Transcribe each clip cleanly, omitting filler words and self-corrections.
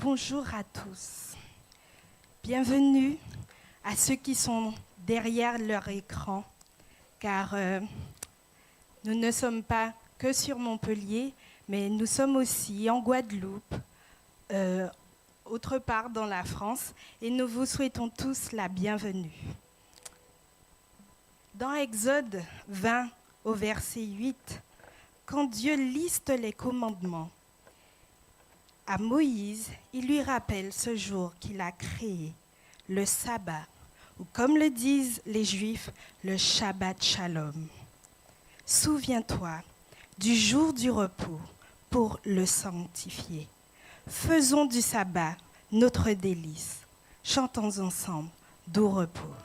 Bonjour à tous. Bienvenue à ceux qui sont derrière leur écran, car nous ne sommes pas que sur Montpellier, mais nous sommes aussi en Guadeloupe, autre part dans la France, et nous vous souhaitons tous la bienvenue. Dans Exode 20, au verset 8, quand Dieu liste les commandements, à Moïse, il lui rappelle ce jour qu'il a créé, le sabbat, ou comme le disent les Juifs, le Shabbat Shalom. Souviens-toi du jour du repos pour le sanctifier. Faisons du sabbat notre délice. Chantons ensemble, doux repos.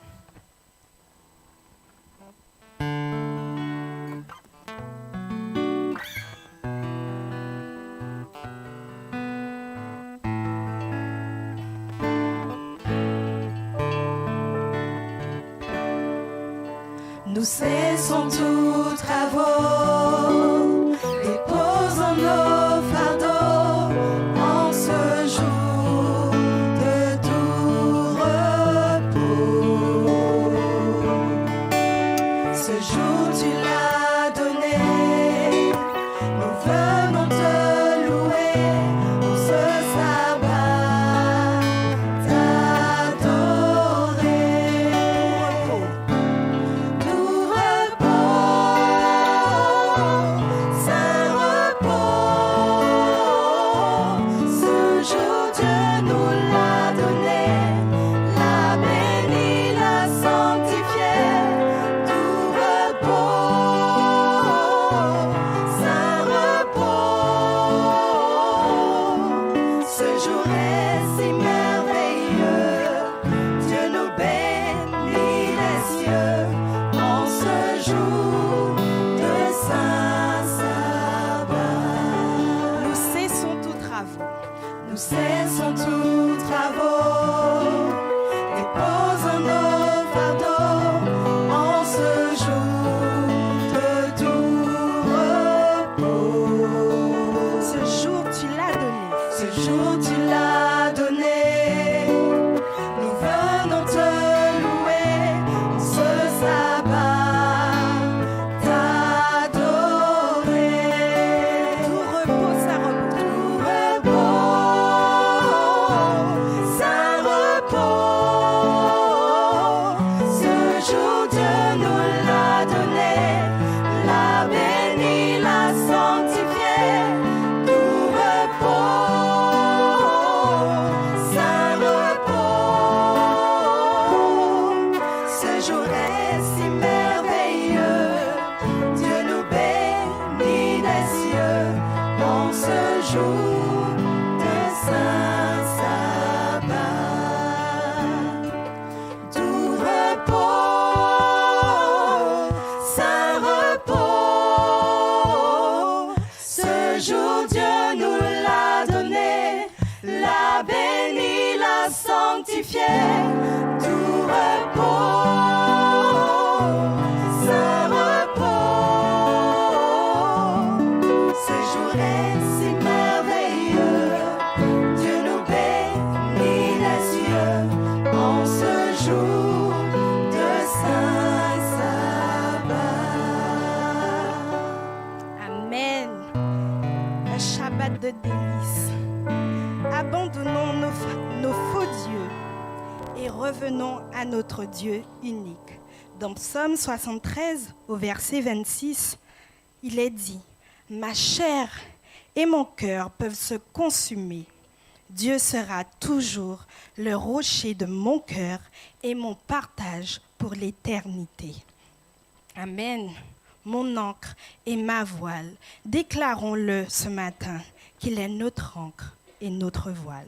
Nous cessons tous travaux, déposons nos fardeaux en ce jour de tout repos. Ce jour tu l'as donné, nous venons te louer pour ce sabbat, t'adorer. Nous cessons tous travaux, déposons nos fardeaux en ce jour de tout repos. Ce jour tu l'as donné, ce jour tu l'as donné. Nous venons te louer en ce sabbat, t'adorer. Tout repos, ça repos, tout repos. Tout repos, saint repos. Ce jour est si merveilleux, Dieu nous bénit les cieux en ce jour de saint sabbat. Amen. Un Shabbat de délices. Abandonnons nos faux dieux et revenons à notre Dieu unique. Dans Psaume 73, au verset 26, il est dit « Ma chair et mon cœur peuvent se consumer. Dieu sera toujours le rocher de mon cœur et mon partage pour l'éternité. » Amen. Mon ancre et ma voile, déclarons-le ce matin qu'il est notre ancre et notre voile.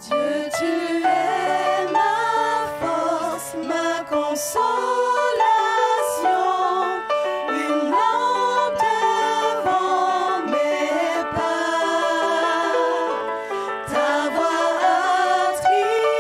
Dieu, tu es ma force, ma consolation, une lampe devant mes pas. Ta voix attriste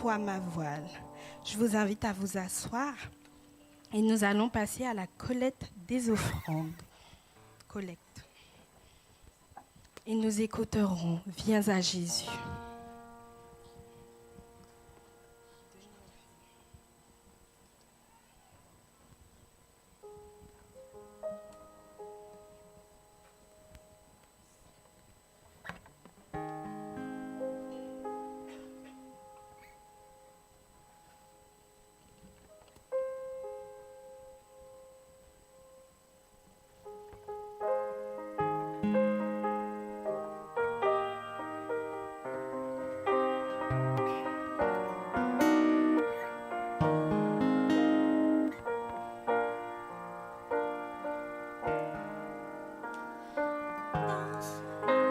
toi ma voile. Je vous invite à vous asseoir et nous allons passer à la collecte des offrandes. Collecte. Et nous écouterons Viens à Jésus.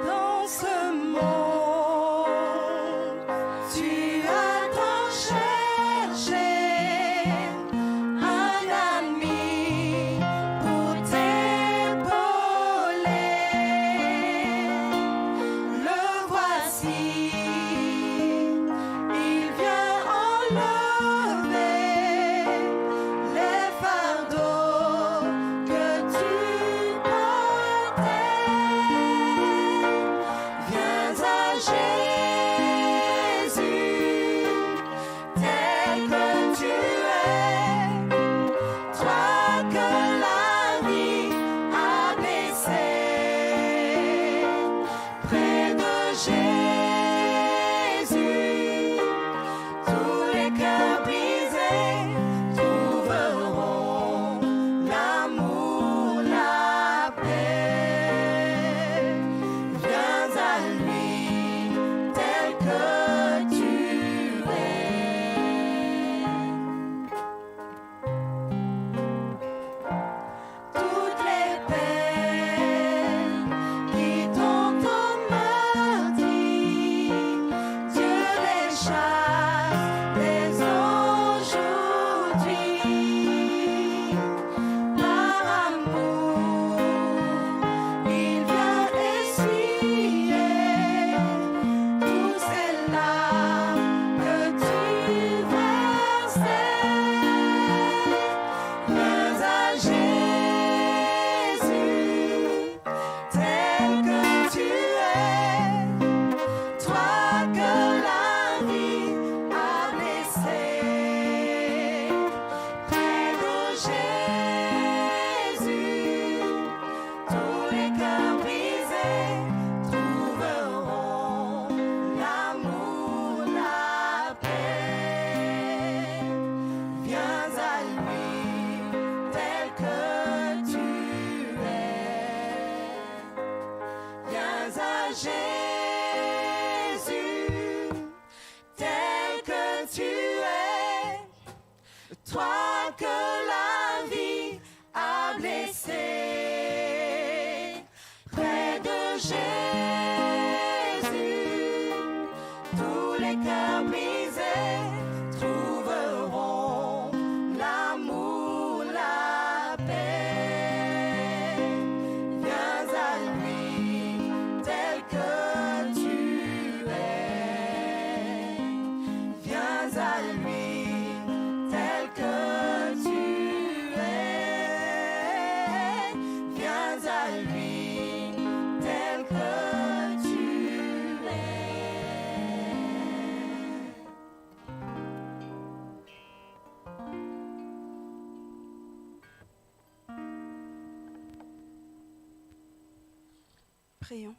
Dans ce monde, tu as tant cherché un ami pour t'épauler. Le voici, il vient enlever les fardeaux que tu portais. Viens à Jésus, tel que tu es, toi que la vie a blessé. Près de Jésus, tous les cœurs brisés trouveront l'amour, la paix. Viens à lui, tel que tu es. Toutes les peines qui t'ont meurtri, Dieu les chasse dès aujourd'hui. Par amour, il vient essuyer toutes ces larmes que tu versais. Viens à Jésus, tel que tu es, toi que la vie a blessé. Près de Jésus, tous les cœurs brisés trouveront l'amour, la paix. Viens à lui, tel que tu es. Viens à Jésus, tel que tu es, toi que la vie a blessé. Près de Jésus, tous les cœurs brisés trouveront l'amour, la paix. Viens à lui, tel que tu es. Viens à lui, tel que tu es. Viens à lui, tel que tu es. Prions.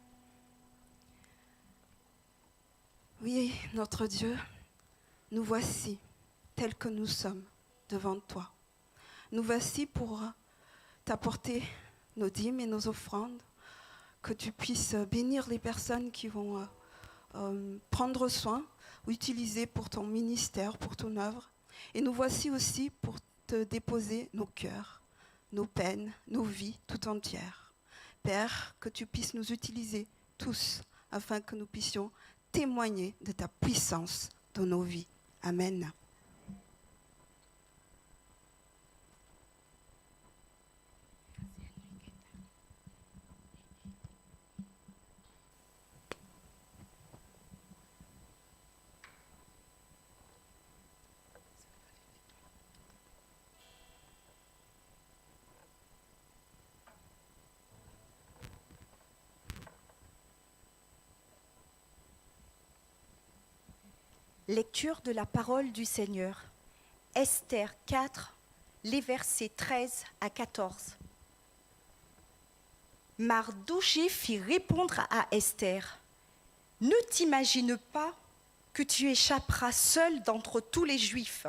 Oui, notre Dieu, nous voici tels que nous sommes devant toi. Nous voici pour t'apporter nos dîmes et nos offrandes, que tu puisses bénir les personnes qui vont prendre soin ou utiliser pour ton ministère, pour ton œuvre. Et nous voici aussi pour te déposer nos cœurs, nos peines, nos vies tout entières. Père, que tu puisses nous utiliser tous afin que nous puissions témoigner de ta puissance dans nos vies. Amen. Lecture de la parole du Seigneur. Esther 4, les versets 13 à 14. Mardochée fit répondre à Esther, « Ne t'imagine pas que tu échapperas seul d'entre tous les Juifs,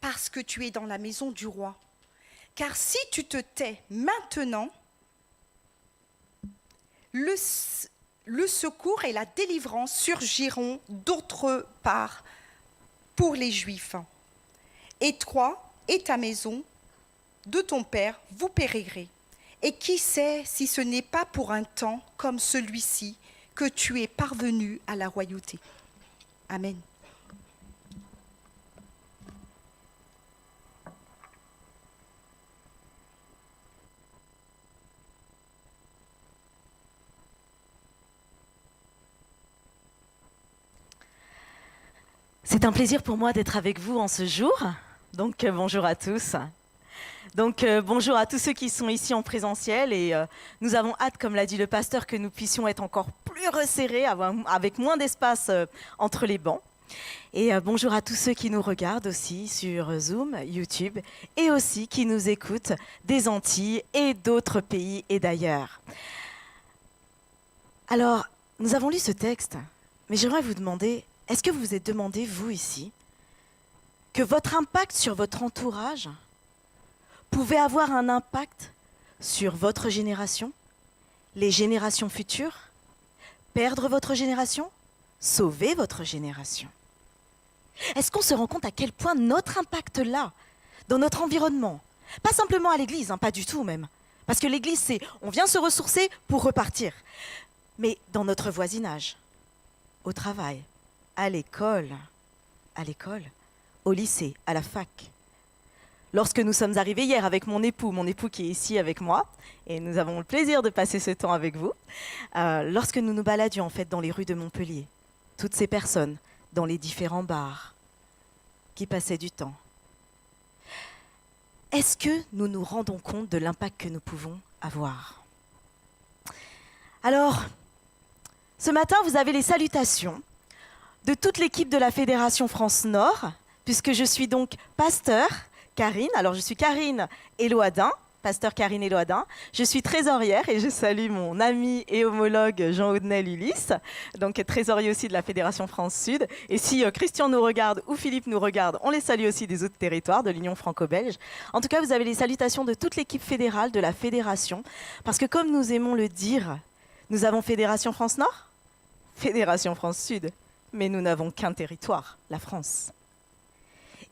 parce que tu es dans la maison du roi. Car si tu te tais maintenant, le secours et la délivrance surgiront d'autre part pour les Juifs. Et toi et ta maison de ton père, vous périrez. Et qui sait si ce n'est pas pour un temps comme celui-ci que tu es parvenu à la royauté. » Amen. C'est un plaisir pour moi d'être avec vous en ce jour. Donc bonjour à tous. Donc bonjour à tous ceux qui sont ici en présentiel et nous avons hâte, comme l'a dit le pasteur, que nous puissions être encore plus resserrés, avec moins d'espace entre les bancs. Et bonjour à tous ceux qui nous regardent aussi sur Zoom, YouTube et aussi qui nous écoutent des Antilles et d'autres pays et d'ailleurs. Alors, nous avons lu ce texte, mais j'aimerais vous demander, est-ce que vous vous êtes demandé, vous ici, que votre impact sur votre entourage pouvait avoir un impact sur votre génération, les générations futures, perdre votre génération, sauver votre génération? Est-ce qu'on se rend compte à quel point notre impact là, dans notre environnement, pas simplement à l'église, pas du tout même, parce que l'église c'est on vient se ressourcer pour repartir, mais dans notre voisinage, au travail, à l'école, au lycée, à la fac. Lorsque nous sommes arrivés hier avec mon époux qui est ici avec moi, et nous avons le plaisir de passer ce temps avec vous, lorsque nous nous baladions en fait dans les rues de Montpellier, toutes ces personnes dans les différents bars qui passaient du temps, est-ce que nous nous rendons compte de l'impact que nous pouvons avoir? Alors, ce matin, vous avez les salutations de toute l'équipe de la Fédération France Nord, puisque je suis donc pasteur Karine. Alors, je suis Karine Eloadin, pasteur Karine Eloadin. Je suis trésorière et je salue mon ami et homologue Jean-Audenel Ulysse, donc trésorier aussi de la Fédération France Sud. Et si Christian nous regarde ou Philippe nous regarde, on les salue aussi des autres territoires de l'Union franco-belge. En tout cas, vous avez les salutations de toute l'équipe fédérale de la Fédération, parce que comme nous aimons le dire, nous avons Fédération France Nord, Fédération France Sud, mais nous n'avons qu'un territoire, la France.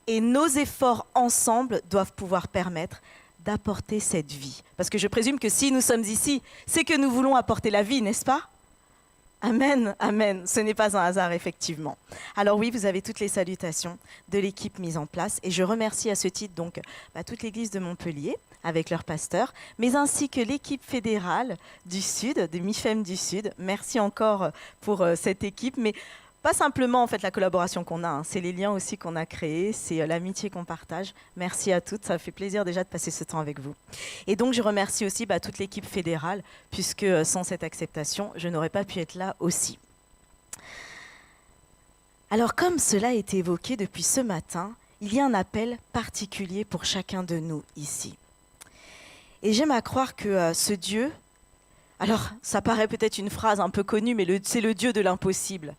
Et nos efforts ensemble doivent pouvoir permettre d'apporter cette vie. Parce que je présume que si nous sommes ici, c'est que nous voulons apporter la vie, n'est-ce pas? Amen, amen. Ce n'est pas un hasard, effectivement. Alors oui, vous avez toutes les salutations de l'équipe mise en place. Et je remercie à ce titre donc toute l'église de Montpellier, avec leur pasteur, mais ainsi que l'équipe fédérale du Sud, de MIFEM du Sud. Merci encore pour cette équipe. Mais pas simplement en fait la collaboration qu'on a, c'est les liens aussi qu'on a créés, c'est l'amitié qu'on partage. Merci à toutes, ça fait plaisir déjà de passer ce temps avec vous. Et donc je remercie aussi toute l'équipe fédérale, puisque sans cette acceptation, je n'aurais pas pu être là aussi. Alors comme cela a été évoqué depuis ce matin, il y a un appel particulier pour chacun de nous ici. Et j'aime à croire que ce Dieu, alors ça paraît peut-être une phrase un peu connue, mais c'est le Dieu de l'impossible.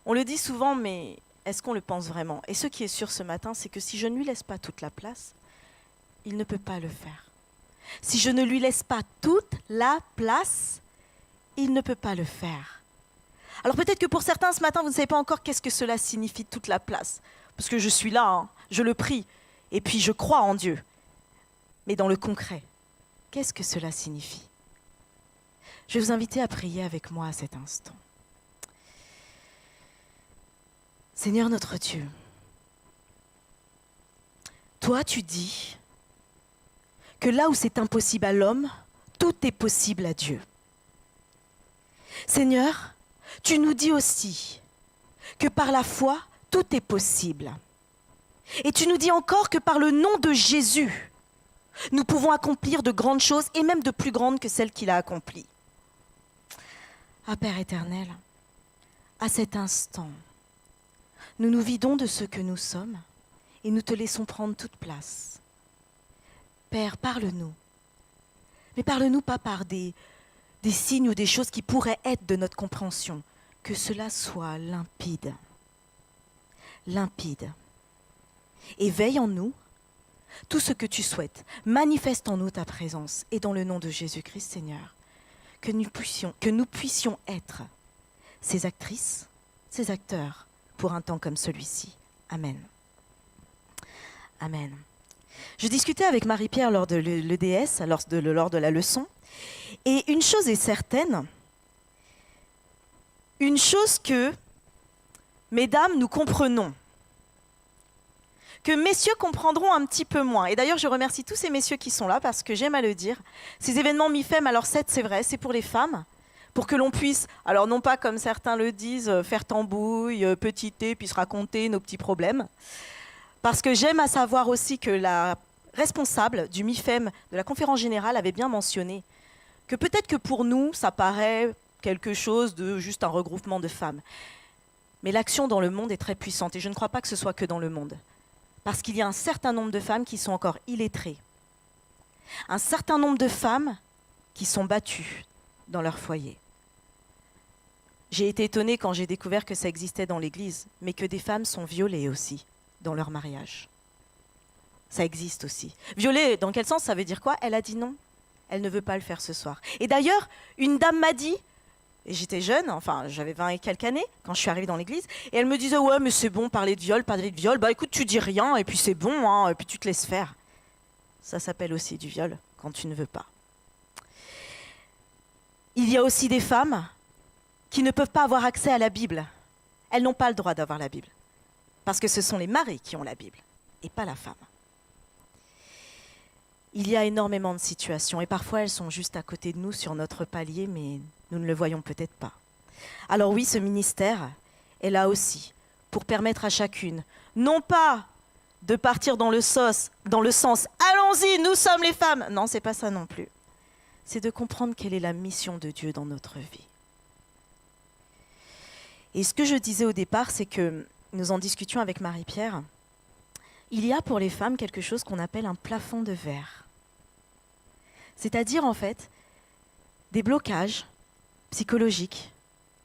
On le dit souvent, mais est-ce qu'on le pense vraiment? Et ce qui est sûr ce matin, c'est que si je ne lui laisse pas toute la place, il ne peut pas le faire. Si je ne lui laisse pas toute la place, il ne peut pas le faire. Alors peut-être que pour certains ce matin, vous ne savez pas encore qu'est-ce que cela signifie toute la place. Parce que je suis là, je le prie, et puis je crois en Dieu. Mais dans le concret, qu'est-ce que cela signifie? Je vais vous inviter à prier avec moi à cet instant. Seigneur notre Dieu, toi tu dis que là où c'est impossible à l'homme, tout est possible à Dieu. Seigneur, tu nous dis aussi que par la foi, tout est possible. Et tu nous dis encore que par le nom de Jésus, nous pouvons accomplir de grandes choses et même de plus grandes que celles qu'il a accomplies. Ah Père éternel, à cet instant, nous nous vidons de ce que nous sommes et nous te laissons prendre toute place. Père, parle-nous. Mais parle-nous pas par des signes ou des choses qui pourraient être de notre compréhension. Que cela soit limpide. Limpide. Et veille en nous tout ce que tu souhaites. Manifeste en nous ta présence. Et dans le nom de Jésus-Christ, Seigneur, que nous puissions être ces actrices, ces acteurs pour un temps comme celui-ci. Amen. Amen. Je discutais avec Marie-Pierre lors de l'EDS, lors de la leçon, et une chose est certaine, une chose que, mesdames, nous comprenons, que messieurs comprendront un petit peu moins. Et d'ailleurs, je remercie tous ces messieurs qui sont là, parce que j'aime à le dire, ces événements MIFEM, alors 7, c'est vrai, c'est pour les femmes, pour que l'on puisse, alors non pas comme certains le disent, faire tambouille, petiter, puis se raconter nos petits problèmes, parce que j'aime à savoir aussi que la responsable du MIFEM, de la conférence générale, avait bien mentionné que peut-être que pour nous, ça paraît quelque chose de juste un regroupement de femmes. Mais l'action dans le monde est très puissante, et je ne crois pas que ce soit que dans le monde. Parce qu'il y a un certain nombre de femmes qui sont encore illettrées. Un certain nombre de femmes qui sont battues dans leur foyer. J'ai été étonnée quand j'ai découvert que ça existait dans l'Église, mais que des femmes sont violées aussi dans leur mariage. Ça existe aussi. Violée, dans quel sens? Ça veut dire quoi? Elle a dit non. Elle ne veut pas le faire ce soir. Et d'ailleurs, une dame m'a dit, et j'étais jeune, enfin j'avais 20 et quelques années quand je suis arrivée dans l'église, et elle me disait ouais mais c'est bon parler de viol, bah écoute tu dis rien et puis c'est bon, hein, et puis tu te laisses faire. Ça s'appelle aussi du viol quand tu ne veux pas. Il y a aussi des femmes qui ne peuvent pas avoir accès à la Bible. Elles n'ont pas le droit d'avoir la Bible. Parce que ce sont les maris qui ont la Bible et pas la femme. Il y a énormément de situations et parfois elles sont juste à côté de nous sur notre palier, mais nous ne le voyons peut-être pas. Alors oui, ce ministère est là aussi pour permettre à chacune, non pas de partir dans le sens « allons-y, nous sommes les femmes ». Non, c'est pas ça non plus. C'est de comprendre quelle est la mission de Dieu dans notre vie. Et ce que je disais au départ, c'est que nous en discutions avec Marie-Pierre. Il y a pour les femmes quelque chose qu'on appelle un plafond de verre. C'est-à-dire, en fait, des blocages psychologiques,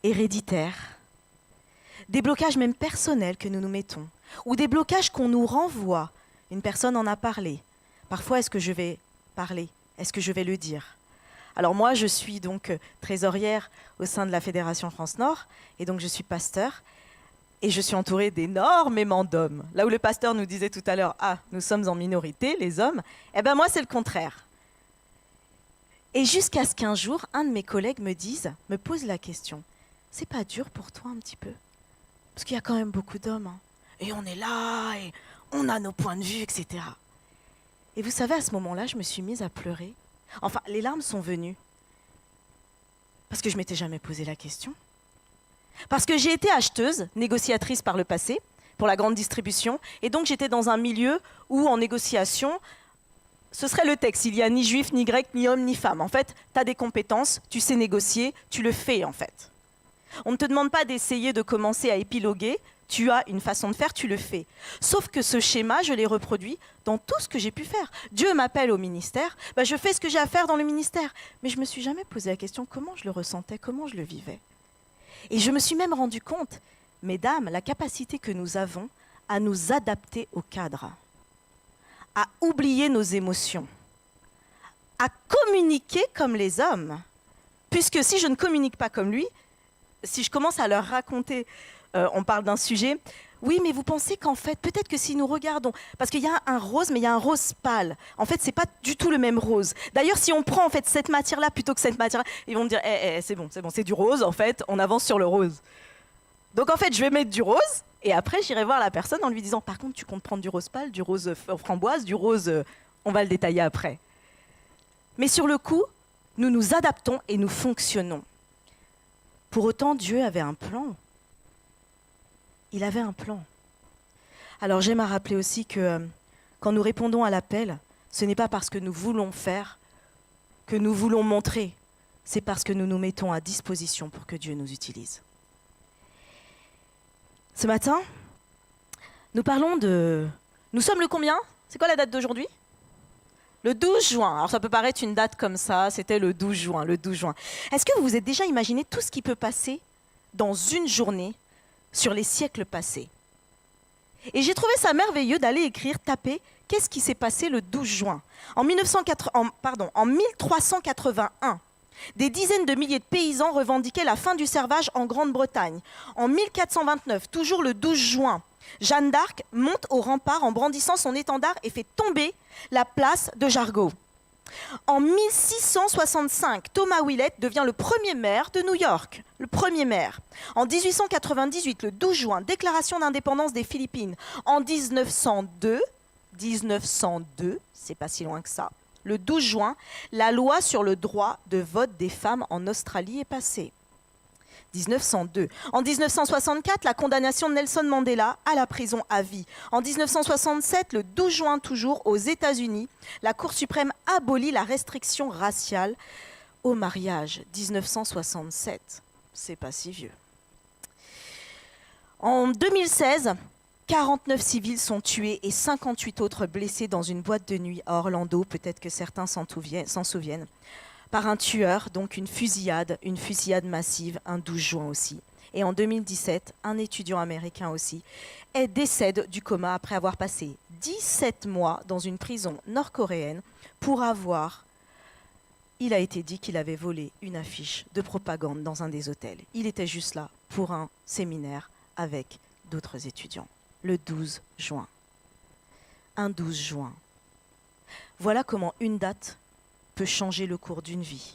héréditaires, des blocages même personnels que nous nous mettons, ou des blocages qu'on nous renvoie. Une personne en a parlé. Parfois, est-ce que je vais parler? Est-ce que je vais le dire? Alors moi, je suis donc trésorière au sein de la Fédération France-Nord, et donc je suis pasteur, et je suis entourée d'énormément d'hommes. Là où le pasteur nous disait tout à l'heure, ah, nous sommes en minorité, les hommes, eh bien moi, c'est le contraire. Et jusqu'à ce qu'un jour, un de mes collègues me pose la question, c'est pas dur pour toi un petit peu? Parce qu'il y a quand même beaucoup d'hommes, hein. Et on est là, et on a nos points de vue, etc. Et vous savez, à ce moment-là, je me suis mise à pleurer. Enfin, les larmes sont venues. Parce que je ne m'étais jamais posé la question. Parce que j'ai été acheteuse, négociatrice par le passé, pour la grande distribution. Et donc, j'étais dans un milieu où, en négociation, ce serait le texte. Il n'y a ni juif, ni grec, ni homme, ni femme. En fait, tu as des compétences, tu sais négocier, tu le fais, en fait. On ne te demande pas d'essayer de commencer à épiloguer. Tu as une façon de faire, tu le fais. Sauf que ce schéma, je l'ai reproduit dans tout ce que j'ai pu faire. Dieu m'appelle au ministère, je fais ce que j'ai à faire dans le ministère. Mais je ne me suis jamais posé la question comment je le ressentais, comment je le vivais. Et je me suis même rendu compte, mesdames, la capacité que nous avons à nous adapter au cadre, à oublier nos émotions, à communiquer comme les hommes. Puisque si je ne communique pas comme lui, si je commence à leur raconter... on parle d'un sujet. Oui, mais vous pensez qu'en fait, peut-être que si nous regardons, parce qu'il y a un rose, mais il y a un rose pâle. En fait, c'est pas du tout le même rose. D'ailleurs, si on prend en fait cette matière-là plutôt que cette matière-là, ils vont me dire, c'est bon, c'est du rose. En fait, on avance sur le rose. Donc en fait, je vais mettre du rose, et après, j'irai voir la personne en lui disant, par contre, tu comptes prendre du rose pâle, du rose framboise, du rose, on va le détailler après. Mais sur le coup, nous nous adaptons et nous fonctionnons. Pour autant, Dieu avait un plan. Il avait un plan. Alors j'aime à rappeler aussi que quand nous répondons à l'appel, ce n'est pas parce que nous voulons faire, que nous voulons montrer, c'est parce que nous nous mettons à disposition pour que Dieu nous utilise. Ce matin, Nous parlons de... Nous sommes le combien? C'est quoi la date d'aujourd'hui? Le 12 juin. Alors ça peut paraître une date comme ça, c'était le 12 juin, le 12 juin. Est-ce que vous vous êtes déjà imaginé tout ce qui peut passer dans une journée sur les siècles passés? Et j'ai trouvé ça merveilleux d'aller écrire, taper, qu'est-ce qui s'est passé le 12 juin. En 1381, des dizaines de milliers de paysans revendiquaient la fin du servage en Grande-Bretagne. En 1429, toujours le 12 juin, Jeanne d'Arc monte au rempart en brandissant son étendard et fait tomber la place de Jargeau. En 1665, Thomas Willett devient le premier maire de New York. Le premier maire. En 1898, le 12 juin, déclaration d'indépendance des Philippines. En 1902, c'est pas si loin que ça, le 12 juin, la loi sur le droit de vote des femmes en Australie est passée. 1902. En 1964, la condamnation de Nelson Mandela à la prison à vie. En 1967, le 12 juin toujours, aux États-Unis, la Cour suprême abolit la restriction raciale au mariage. 1967. C'est pas si vieux. En 2016, 49 civils sont tués et 58 autres blessés dans une boîte de nuit à Orlando. Peut-être que certains s'en souviennent. Par un tueur, donc une fusillade massive, un 12 juin aussi. Et en 2017, un étudiant américain aussi décède du coma après avoir passé 17 mois dans une prison nord-coréenne pour avoir... Il a été dit qu'il avait volé une affiche de propagande dans un des hôtels. Il était juste là pour un séminaire avec d'autres étudiants. Le 12 juin. Un 12 juin. Voilà comment une date peut changer le cours d'une vie.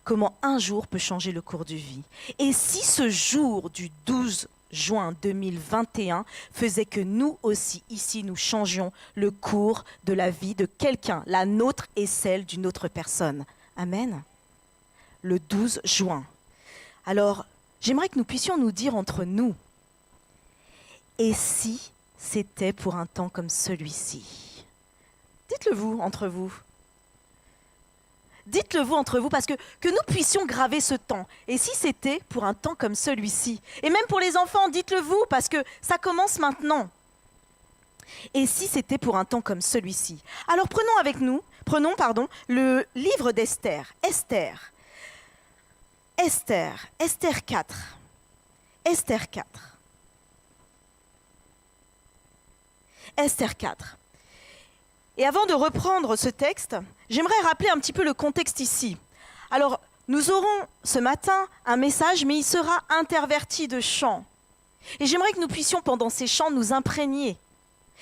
Comment un jour peut changer le cours d'une vie. Et si ce jour du 12 juin 2021 faisait que nous aussi, ici, nous changions le cours de la vie de quelqu'un, la nôtre et celle d'une autre personne. Amen. Le 12 juin. Alors, j'aimerais que nous puissions nous dire entre nous, et si c'était pour un temps comme celui-ci? Dites-le vous, entre vous. Dites-le vous entre vous, parce que nous puissions graver ce temps. Et si c'était pour un temps comme celui-ci? Et même pour les enfants, dites-le vous, parce que ça commence maintenant. Et si c'était pour un temps comme celui-ci? Alors prenons le livre d'Esther. Esther 4. Esther 4. Esther 4. Et avant de reprendre ce texte, j'aimerais rappeler un petit peu le contexte ici. Alors, nous aurons ce matin un message, mais il sera interverti de chants. Et j'aimerais que nous puissions, pendant ces chants, nous imprégner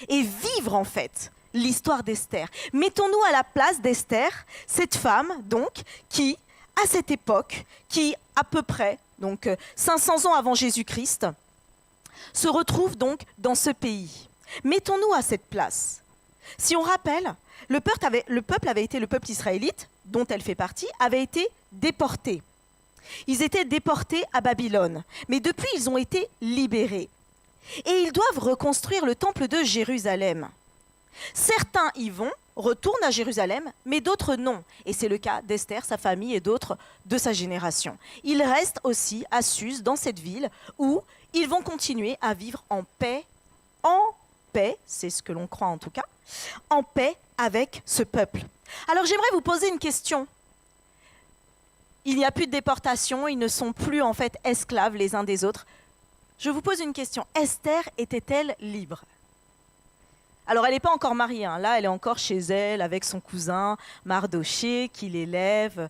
et vivre, en fait, l'histoire d'Esther. Mettons-nous à la place d'Esther, cette femme, donc, qui, à cette époque, qui, à peu près, donc 500 ans avant Jésus-Christ, se retrouve donc dans ce pays. Mettons-nous à cette place. Si on rappelle, le peuple avait été, le peuple israélite, dont elle fait partie, avait été déporté. Ils étaient déportés à Babylone, mais depuis ils ont été libérés. Et ils doivent reconstruire le temple de Jérusalem. Certains y vont, retournent à Jérusalem, mais d'autres non. Et c'est le cas d'Esther, sa famille et d'autres de sa génération. Ils restent aussi à Suse, dans cette ville, où ils vont continuer à vivre en paix, c'est ce que l'on croit en tout cas, en paix avec ce peuple. Alors j'aimerais vous poser une question. Il n'y a plus de déportation, ils ne sont plus en fait esclaves les uns des autres. Je vous pose une question. Esther était-elle libre? Alors elle n'est pas encore mariée, hein. Là elle est encore chez elle avec son cousin Mardoché qui l'élève.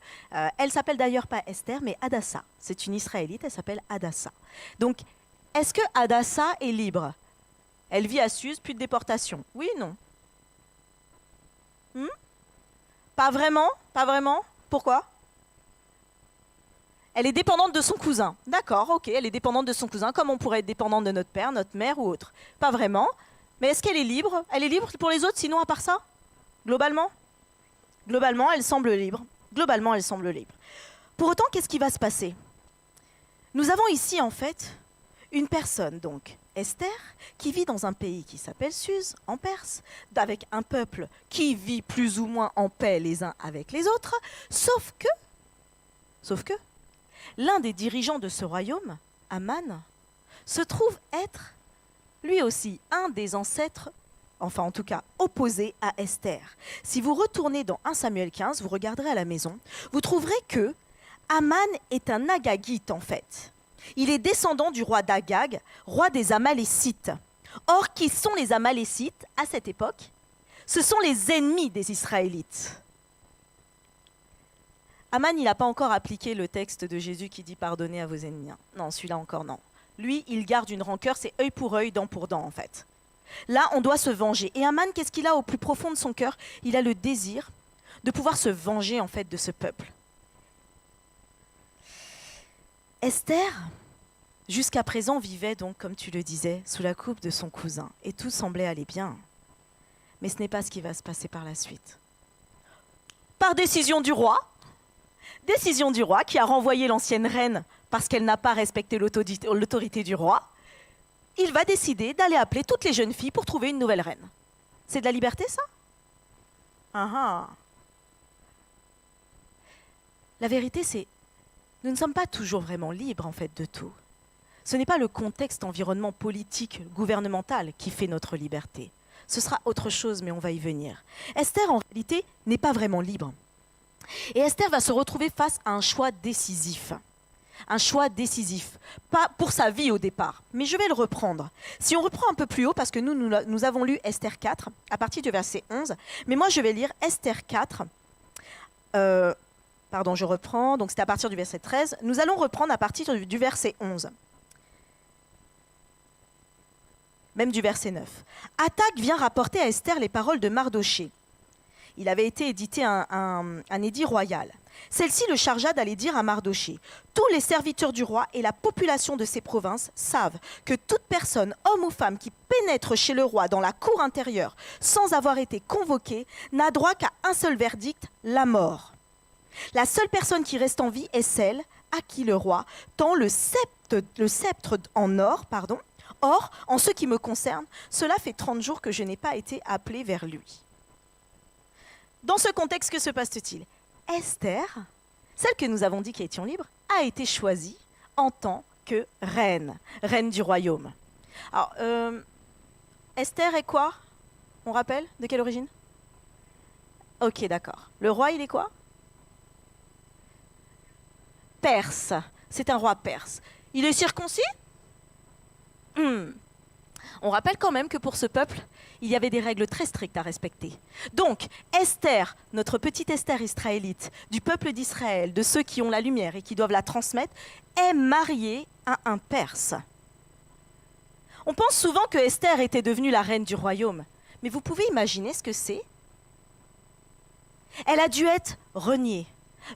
Elle s'appelle d'ailleurs pas Esther mais Hadassa. C'est une Israélite, elle s'appelle Hadassa. Donc est-ce que Hadassa est libre? Elle vit à Suse, plus de déportation. Oui, non? Pas vraiment? Pas vraiment? Pourquoi? Elle est dépendante de son cousin. D'accord, ok, elle est dépendante de son cousin, comme on pourrait être dépendante de notre père, notre mère ou autre. Pas vraiment. Mais est-ce qu'elle est libre? Elle est libre pour les autres, sinon à part ça? Globalement, elle semble libre. Globalement, elle semble libre. Pour autant, qu'est-ce qui va se passer? Nous avons ici, en fait, une personne, donc, Esther, qui vit dans un pays qui s'appelle Suse, en Perse, avec un peuple qui vit plus ou moins en paix les uns avec les autres, sauf que, l'un des dirigeants de ce royaume, Aman, se trouve être lui aussi un des ancêtres, enfin en tout cas opposé à Esther. Si vous retournez dans 1 Samuel 15, vous regarderez à la maison, vous trouverez que Aman est un Agagite en fait. Il est descendant du roi d'Agag, roi des Amalécites. Or, qui sont les Amalécites à cette époque? Ce sont les ennemis des Israélites. Aman, il n'a pas encore appliqué le texte de Jésus qui dit « pardonnez à vos ennemis ». Non, celui-là encore non. Lui, il garde une rancœur, c'est œil pour œil, dent pour dent en fait. Là, on doit se venger. Et Aman, qu'est-ce qu'il a au plus profond de son cœur? Il a le désir de pouvoir se venger en fait de ce peuple. Esther, jusqu'à présent, vivait donc, comme tu le disais, sous la coupe de son cousin. Et tout semblait aller bien. Mais ce n'est pas ce qui va se passer par la suite. Par décision du roi qui a renvoyé l'ancienne reine parce qu'elle n'a pas respecté l'autorité du roi, il va décider d'aller appeler toutes les jeunes filles pour trouver une nouvelle reine. C'est de la liberté, ça? La vérité, c'est nous ne sommes pas toujours vraiment libres, en fait, de tout. Ce n'est pas le contexte environnement politique, gouvernemental qui fait notre liberté. Ce sera autre chose, mais on va y venir. Esther, en réalité, n'est pas vraiment libre. Et Esther va se retrouver face à un choix décisif. Un choix décisif. Pas pour sa vie au départ, mais je vais le reprendre. Si on reprend un peu plus haut, parce que nous avons lu Esther 4, à partir du verset 11, mais moi je vais lire Esther 4, je reprends, donc c'était à partir du verset 13. Nous allons reprendre à partir du verset 11. Même du verset 9. Attaque vient rapporter à Esther les paroles de Mardoché. Il avait été édité un édit royal. Celle-ci le chargea d'aller dire à Mardoché: tous les serviteurs du roi et la population de ces provinces savent que toute personne, homme ou femme, qui pénètre chez le roi dans la cour intérieure sans avoir été convoquée n'a droit qu'à un seul verdict, la mort. La seule personne qui reste en vie est celle à qui le roi tend le sceptre en or. Or, en ce qui me concerne, cela fait 30 jours que je n'ai pas été appelé vers lui. Dans ce contexte, que se passe-t-il? Esther, celle que nous avons dit qui étions libres, a été choisie en tant que reine du royaume. Alors, Esther est quoi? On rappelle? De quelle origine? Ok, d'accord. Le roi, il est quoi? Perse. C'est un roi perse. Il est circoncis? On rappelle quand même que pour ce peuple, il y avait des règles très strictes à respecter. Donc, Esther, notre petite Esther israélite, du peuple d'Israël, de ceux qui ont la lumière et qui doivent la transmettre, est mariée à un Perse. On pense souvent que Esther était devenue la reine du royaume, mais vous pouvez imaginer ce que c'est? Elle a dû être reniée,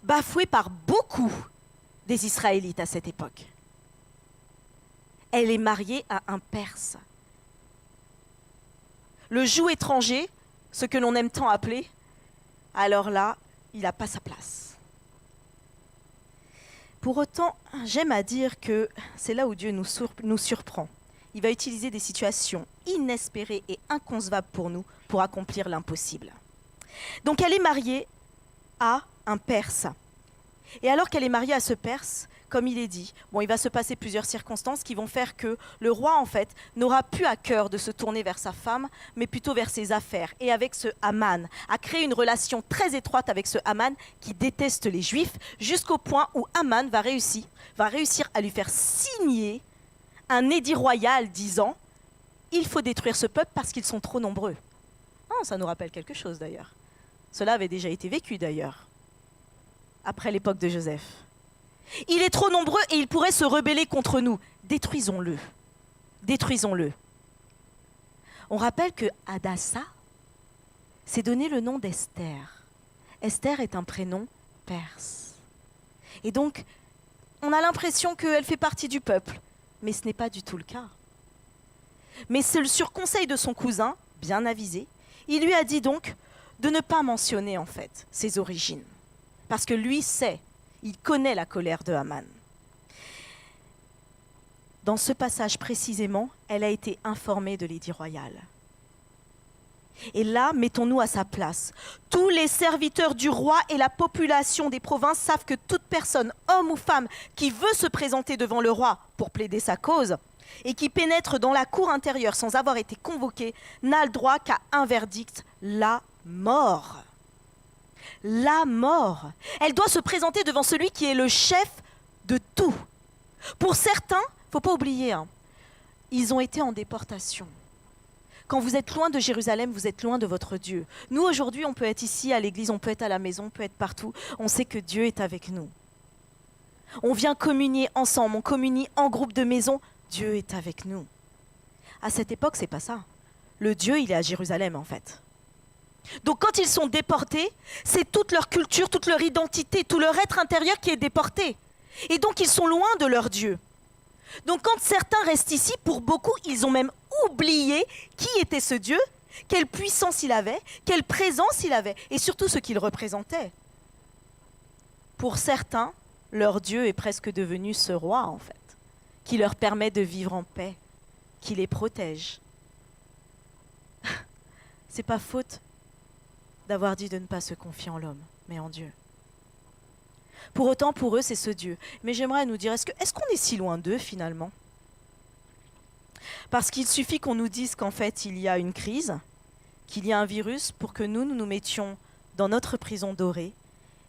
bafouée par beaucoup des Israélites à cette époque. Elle est mariée à un Perse. Le joug étranger, ce que l'on aime tant appeler, alors là, il n'a pas sa place. Pour autant, j'aime à dire que c'est là où Dieu nous surprend. Il va utiliser des situations inespérées et inconcevables pour nous pour accomplir l'impossible. Donc elle est mariée à un Perse. Et alors qu'elle est mariée à ce Perse, comme il est dit, il va se passer plusieurs circonstances qui vont faire que le roi, en fait, n'aura plus à cœur de se tourner vers sa femme, mais plutôt vers ses affaires. Et avec ce Aman, a créé une relation très étroite avec ce Aman qui déteste les Juifs, jusqu'au point où Aman va réussir à lui faire signer un édit royal disant « Il faut détruire ce peuple parce qu'ils sont trop nombreux ». Ça nous rappelle quelque chose d'ailleurs. Cela avait déjà été vécu d'ailleurs, après l'époque de Joseph. Il est trop nombreux et il pourrait se rebeller contre nous. Détruisons-le. Détruisons-le. On rappelle que Hadassah s'est donné le nom d'Esther. Esther est un prénom perse. Et donc, on a l'impression qu'elle fait partie du peuple, mais ce n'est pas du tout le cas. Mais c'est sur conseil de son cousin, bien avisé, il lui a dit donc de ne pas mentionner en fait ses origines. Parce que lui sait, il connaît la colère de Haman. Dans ce passage précisément, elle a été informée de l'édit royal. Et là, mettons-nous à sa place. Tous les serviteurs du roi et la population des provinces savent que toute personne, homme ou femme, qui veut se présenter devant le roi pour plaider sa cause, et qui pénètre dans la cour intérieure sans avoir été convoqué n'a le droit qu'à un verdict, la mort. La mort. Elle doit se présenter devant celui qui est le chef de tout. Pour certains, il ne faut pas oublier, ils ont été en déportation. Quand vous êtes loin de Jérusalem, vous êtes loin de votre Dieu. Nous, aujourd'hui, on peut être ici à l'église, on peut être à la maison, on peut être partout. On sait que Dieu est avec nous. On vient communier ensemble, on communie en groupe de maison. Dieu est avec nous. À cette époque, c'est pas ça. Le Dieu, il est à Jérusalem, en fait. Donc, quand ils sont déportés, c'est toute leur culture, toute leur identité, tout leur être intérieur qui est déporté. Et donc, ils sont loin de leur Dieu. Donc, quand certains restent ici, pour beaucoup, ils ont même oublié qui était ce Dieu, quelle puissance il avait, quelle présence il avait, et surtout ce qu'il représentait. Pour certains, leur Dieu est presque devenu ce roi, en fait, qui leur permet de vivre en paix, qui les protège. C'est pas faute d'avoir dit de ne pas se confier en l'homme, mais en Dieu. Pour autant, pour eux, c'est ce Dieu. Mais j'aimerais nous dire, est-ce qu'on est si loin d'eux, finalement ? Parce qu'il suffit qu'on nous dise qu'en fait, il y a une crise, qu'il y a un virus, pour que nous nous mettions dans notre prison dorée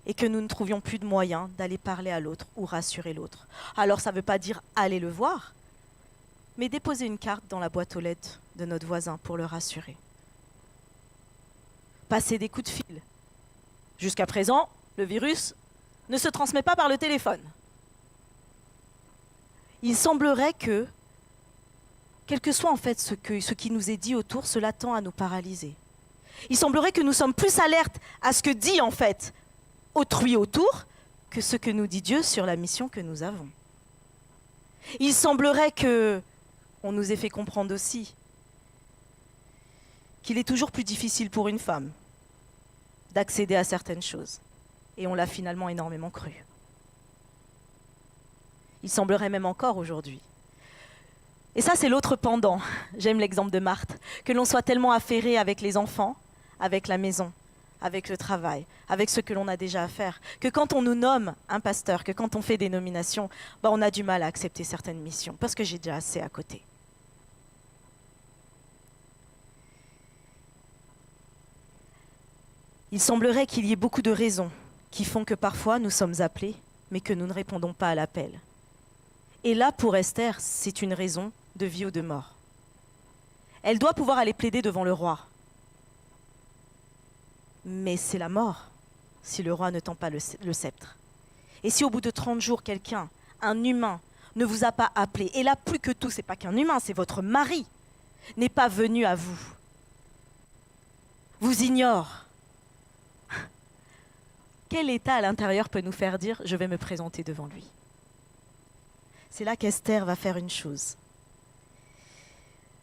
et que nous ne trouvions plus de moyens d'aller parler à l'autre ou rassurer l'autre. Alors, ça ne veut pas dire aller le voir, mais déposer une carte dans la boîte aux lettres de notre voisin pour le rassurer. Passer des coups de fil. Jusqu'à présent, le virus ne se transmet pas par le téléphone. Il semblerait que, quel que soit en fait ce qui nous est dit autour, cela tend à nous paralyser. Il semblerait que nous sommes plus alertes à ce que dit en fait autrui autour que ce que nous dit Dieu sur la mission que nous avons. Il semblerait que on nous ait fait comprendre aussi qu'il est toujours plus difficile pour une femme d'accéder à certaines choses. Et on l'a finalement énormément cru. Il semblerait même encore aujourd'hui. Et ça, c'est l'autre pendant. J'aime l'exemple de Marthe. Que l'on soit tellement affairé avec les enfants, avec la maison, avec le travail, avec ce que l'on a déjà à faire, que quand on nous nomme un pasteur, que quand on fait des nominations, on a du mal à accepter certaines missions, parce que j'ai déjà assez à côté. Il semblerait qu'il y ait beaucoup de raisons qui font que parfois nous sommes appelés, mais que nous ne répondons pas à l'appel. Et là, pour Esther, c'est une raison de vie ou de mort. Elle doit pouvoir aller plaider devant le roi. Mais c'est la mort si le roi ne tend pas le sceptre. Et si au bout de 30 jours, quelqu'un, un humain, ne vous a pas appelé, et là, plus que tout, c'est pas qu'un humain, c'est votre mari, n'est pas venu à vous, vous ignore, quel état à l'intérieur peut nous faire dire « je vais me présenter devant lui » ? C'est là qu'Esther va faire une chose.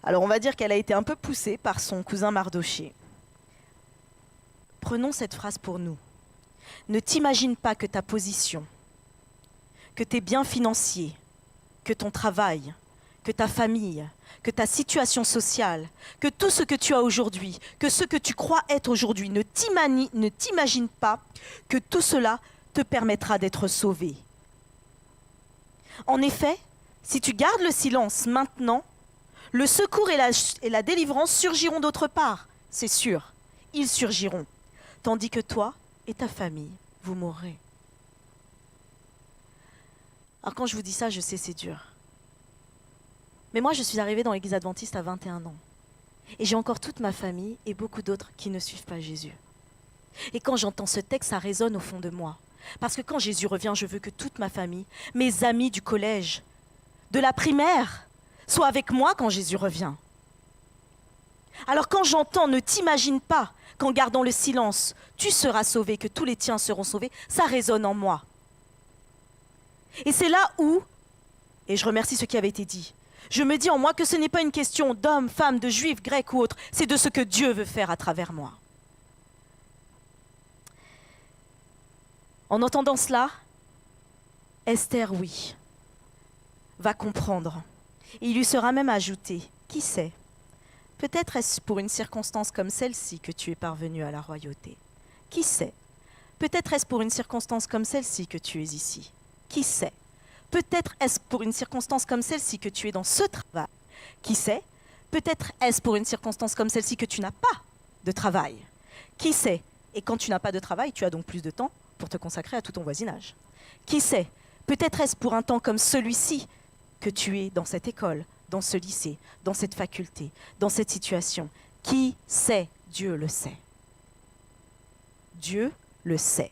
Alors on va dire qu'elle a été un peu poussée par son cousin Mardochée. Prenons cette phrase pour nous. Ne t'imagine pas que ta position, que tes biens financiers, que ton travail, que ta famille, que ta situation sociale, que tout ce que tu as aujourd'hui, que ce que tu crois être aujourd'hui, ne t'imagine pas que tout cela te permettra d'être sauvé. En effet, si tu gardes le silence maintenant, le secours et la délivrance surgiront d'autre part, c'est sûr, ils surgiront, tandis que toi et ta famille, vous mourrez. Alors quand je vous dis ça, je sais, c'est dur. Mais moi, je suis arrivée dans l'Église adventiste à 21 ans. Et j'ai encore toute ma famille et beaucoup d'autres qui ne suivent pas Jésus. Et quand j'entends ce texte, ça résonne au fond de moi. Parce que quand Jésus revient, je veux que toute ma famille, mes amis du collège, de la primaire, soient avec moi quand Jésus revient. Alors quand j'entends « ne t'imagine pas qu'en gardant le silence, tu seras sauvé, que tous les tiens seront sauvés », ça résonne en moi. Et c'est là où, et je remercie ce qui avait été dit, je me dis en moi que ce n'est pas une question d'hommes, femmes, de juifs, grecs ou autres, c'est de ce que Dieu veut faire à travers moi. En entendant cela, Esther, oui, va comprendre. Et il lui sera même ajouté, qui sait, peut-être est-ce pour une circonstance comme celle-ci que tu es parvenu à la royauté. Qui sait, peut-être est-ce pour une circonstance comme celle-ci que tu es ici. Qui sait, Peut-être est-ce pour une circonstance comme celle-ci que tu es dans ce travail. Qui sait? Peut-être est-ce pour une circonstance comme celle-ci que tu n'as pas de travail. Qui sait? Et quand tu n'as pas de travail, tu as donc plus de temps pour te consacrer à tout ton voisinage. Qui sait? Peut-être est-ce pour un temps comme celui-ci que tu es dans cette école, dans ce lycée, dans cette faculté, dans cette situation. Qui sait? Dieu le sait. Dieu le sait.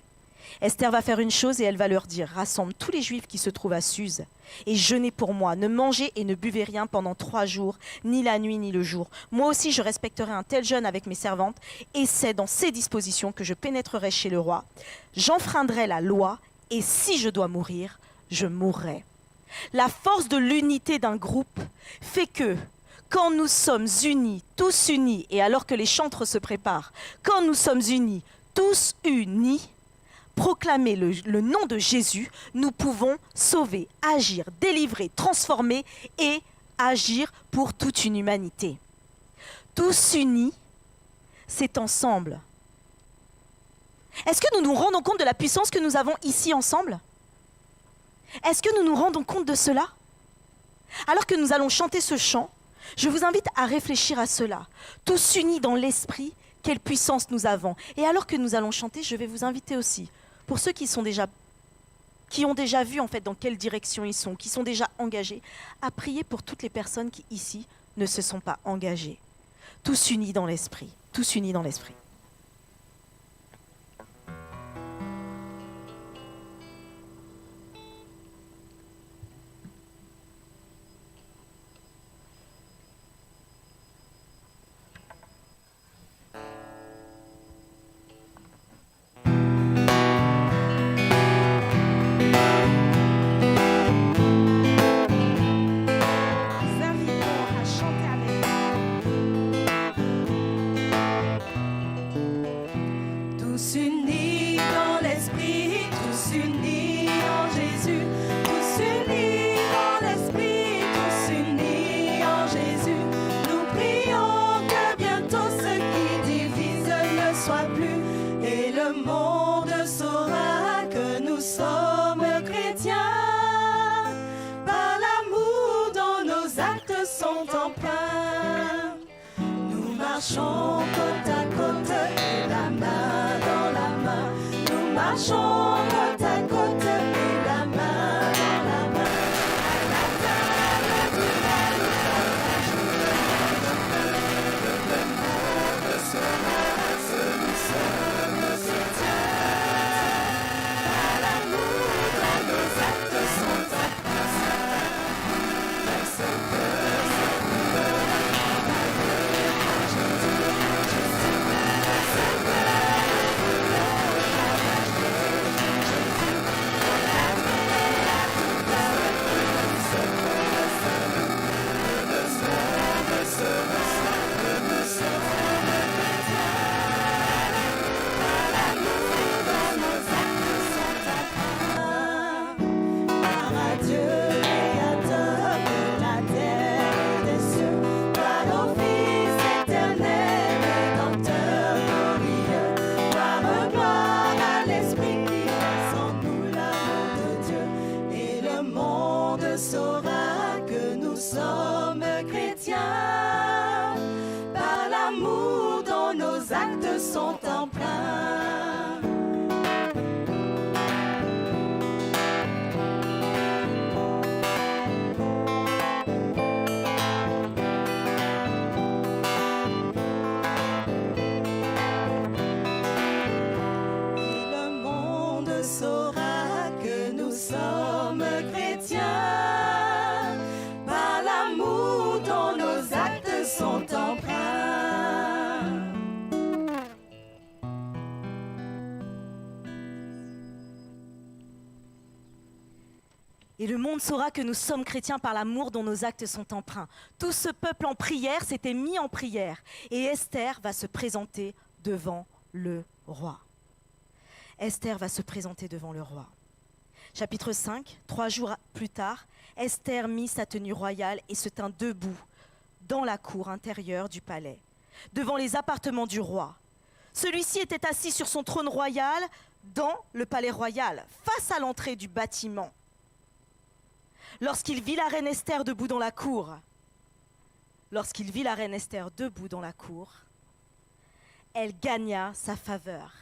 Esther va faire une chose et elle va leur dire: rassemble tous les Juifs qui se trouvent à Suse et jeûnez pour moi, ne mangez et ne buvez rien pendant 3 jours, ni la nuit ni le jour. Moi aussi je respecterai un tel jeûne avec mes servantes, et c'est dans ces dispositions que je pénétrerai chez le roi. J'enfreindrai la loi, et si je dois mourir, je mourrai. La force de l'unité d'un groupe fait que, quand nous sommes unis, tous unis, et alors que les chantres se préparent, quand nous sommes unis, tous unis, proclamer le nom de Jésus, nous pouvons sauver, agir, délivrer, transformer et agir pour toute une humanité. Tous unis, c'est ensemble. Est-ce que nous nous rendons compte de la puissance que nous avons ici ensemble? Est-ce que nous nous rendons compte de cela? Alors que nous allons chanter ce chant, je vous invite à réfléchir à cela. Tous unis dans l'esprit, quelle puissance nous avons. Et alors que nous allons chanter, je vais vous inviter aussi, pour ceux qui ont déjà vu en fait dans quelle direction ils sont, qui sont déjà engagés, à prier pour toutes les personnes qui ici ne se sont pas engagées. Tous unis dans l'esprit, tous unis dans l'esprit. Marchons côte à côte et la main dans la main. Nous marchons côte à côte et la main dans la main. À l'amour dans nos actes sont saura que nous sommes chrétiens par l'amour dont nos actes sont empreints. Et le monde saura que nous sommes chrétiens. Et le monde saura que nous sommes chrétiens par l'amour dont nos actes sont empreints. Tout ce peuple en prière s'était mis en prière. Et Esther va se présenter devant le roi. Esther va se présenter devant le roi. Chapitre 5, 3 jours plus tard, Esther mit sa tenue royale et se tint debout dans la cour intérieure du palais, devant les appartements du roi. Celui-ci était assis sur son trône royal dans le palais royal, face à l'entrée du bâtiment. lorsqu'il vit la reine Esther debout dans la cour, elle gagna sa faveur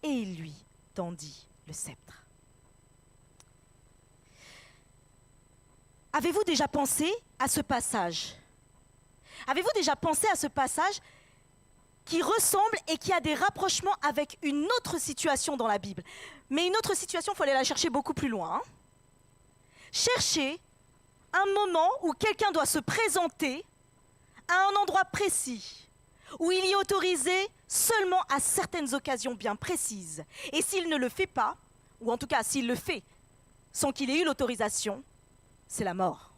et il lui tendit le sceptre. Avez-vous déjà pensé à ce passage? Avez-vous déjà pensé à ce passage qui ressemble et qui a des rapprochements avec une autre situation dans la Bible? Mais une autre situation, il faut aller la chercher beaucoup plus loin. Cherchez un moment où quelqu'un doit se présenter à un endroit précis, où il y est autorisé seulement à certaines occasions bien précises. Et s'il ne le fait pas, ou en tout cas s'il le fait sans qu'il ait eu l'autorisation, c'est la mort.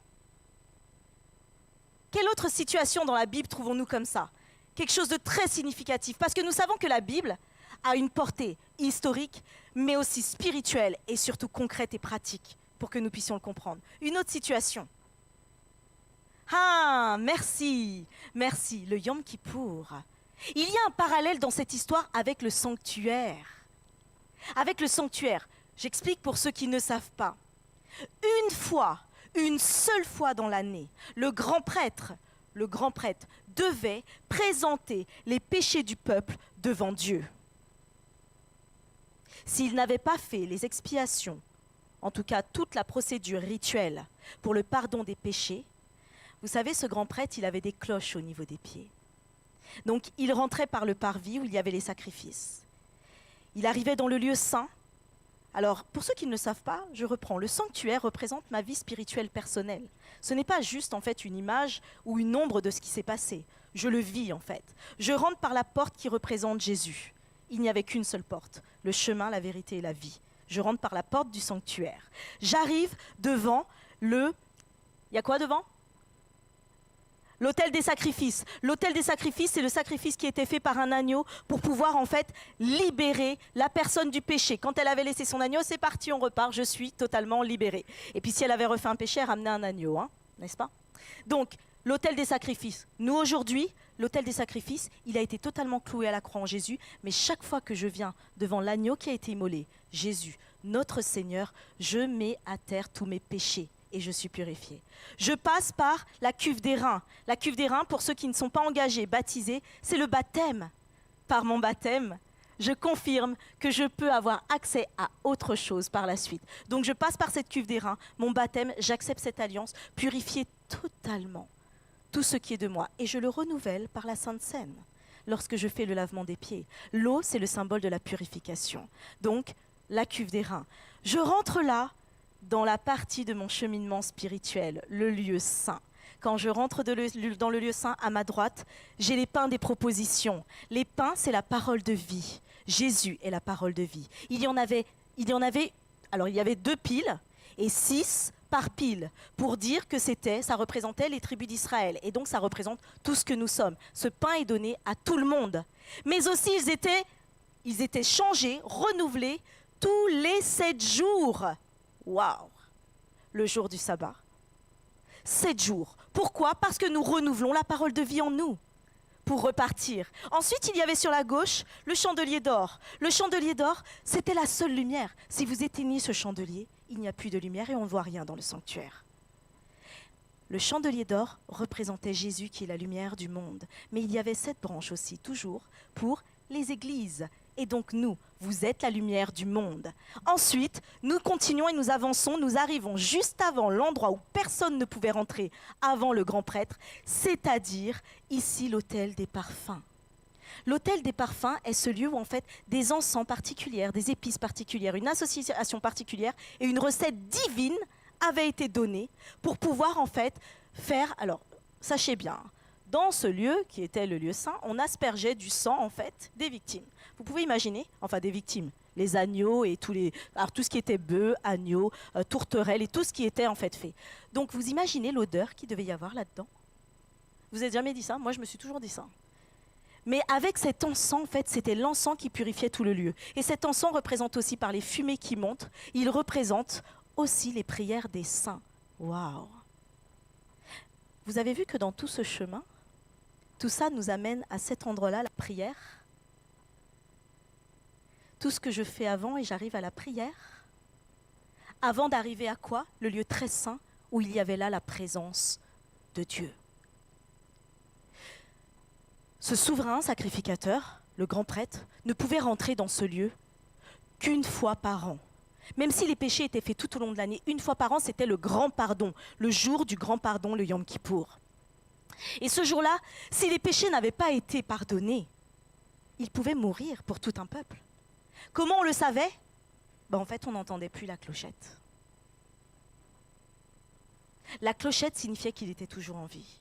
Quelle autre situation dans la Bible trouvons-nous comme ça? Quelque chose de très significatif, parce que nous savons que la Bible a une portée historique, mais aussi spirituelle et surtout concrète et pratique, pour que nous puissions le comprendre. Une autre situation. Ah, merci, le Yom Kippour. Il y a un parallèle dans cette histoire avec le sanctuaire. J'explique pour ceux qui ne savent pas. Une seule fois dans l'année, le grand prêtre devait présenter les péchés du peuple devant Dieu. S'il n'avait pas fait les expiations, en tout cas toute la procédure rituelle pour le pardon des péchés, vous savez, ce grand prêtre, il avait des cloches au niveau des pieds. Donc, il rentrait par le parvis où il y avait les sacrifices. Il arrivait dans le lieu saint. Alors, pour ceux qui ne le savent pas, je reprends. Le sanctuaire représente ma vie spirituelle personnelle. Ce n'est pas juste, en fait, une image ou une ombre de ce qui s'est passé. Je le vis, en fait. Je rentre par la porte qui représente Jésus. Il n'y avait qu'une seule porte, le chemin, la vérité et la vie. Je rentre par la porte du sanctuaire. J'arrive devant le... Il y a quoi devant ? L'autel des sacrifices. L'autel des sacrifices, c'est le sacrifice qui était fait par un agneau pour pouvoir en fait libérer la personne du péché. Quand elle avait laissé son agneau, c'est parti, on repart, je suis totalement libérée. Et puis si elle avait refait un péché, elle ramenait un agneau, n'est-ce pas? Donc, l'autel des sacrifices. Nous aujourd'hui, l'autel des sacrifices, il a été totalement cloué à la croix en Jésus, mais chaque fois que je viens devant l'agneau qui a été immolé, Jésus, notre Seigneur, je mets à terre tous mes péchés. Et je suis purifiée. Je passe par la cuve des reins. La cuve des reins, pour ceux qui ne sont pas engagés, baptisés, c'est le baptême. Par mon baptême, je confirme que je peux avoir accès à autre chose par la suite. Donc je passe par cette cuve des reins, mon baptême, j'accepte cette alliance, purifier totalement tout ce qui est de moi. Et je le renouvelle par la Sainte Seine, lorsque je fais le lavement des pieds. L'eau, c'est le symbole de la purification. Donc, la cuve des reins. Je rentre là, dans la partie de mon cheminement spirituel, le lieu saint. Quand je rentre dans le lieu saint, à ma droite, j'ai les pains des propositions. Les pains, c'est la parole de vie. Jésus est la parole de vie. Il y avait 2 piles et 6 par pile pour dire que ça représentait les tribus d'Israël. Et donc, ça représente tout ce que nous sommes. Ce pain est donné à tout le monde. Mais aussi, ils étaient changés, renouvelés tous les 7 jours. Waouh! Le jour du sabbat. 7 jours. Pourquoi? Parce que nous renouvelons la parole de vie en nous pour repartir. Ensuite, il y avait sur la gauche le chandelier d'or. Le chandelier d'or, c'était la seule lumière. Si vous éteignez ce chandelier, il n'y a plus de lumière et on ne voit rien dans le sanctuaire. Le chandelier d'or représentait Jésus qui est la lumière du monde. Mais il y avait 7 branches aussi, toujours, pour les églises. Et donc nous, vous êtes la lumière du monde. Ensuite, nous continuons et nous avançons. Nous arrivons juste avant l'endroit où personne ne pouvait rentrer avant le grand prêtre, c'est-à-dire ici l'autel des parfums. L'autel des parfums est ce lieu où en fait des encens particuliers, des épices particulières, une association particulière et une recette divine avait été donnée pour pouvoir en fait faire... Alors, sachez bien, dans ce lieu qui était le lieu saint, on aspergeait du sang en fait des victimes. Vous pouvez imaginer, enfin des victimes, les agneaux et tout ce qui était bœuf, agneau, tourterelle et tout ce qui était en fait fait. Donc vous imaginez l'odeur qu'il devait y avoir là-dedans? Vous avez jamais dit ça? Moi je me suis toujours dit ça. Mais avec cet encens, en fait, c'était l'encens qui purifiait tout le lieu. Et cet encens représente aussi par les fumées qui montent, il représente aussi les prières des saints. Waouh! Vous avez vu que dans tout ce chemin, tout ça nous amène à cet endroit-là, la prière. Tout ce que je fais avant et j'arrive à la prière. Avant d'arriver à quoi? Le lieu très saint où il y avait là la présence de Dieu. Ce souverain sacrificateur, le grand prêtre, ne pouvait rentrer dans ce lieu qu'une fois par an. Même si les péchés étaient faits tout au long de l'année, une fois par an, c'était le grand pardon, le jour du grand pardon, le Yom Kippour. Et ce jour-là, si les péchés n'avaient pas été pardonnés, il pouvait mourir pour tout un peuple. Comment on le savait ? En fait, on n'entendait plus la clochette. La clochette signifiait qu'il était toujours en vie.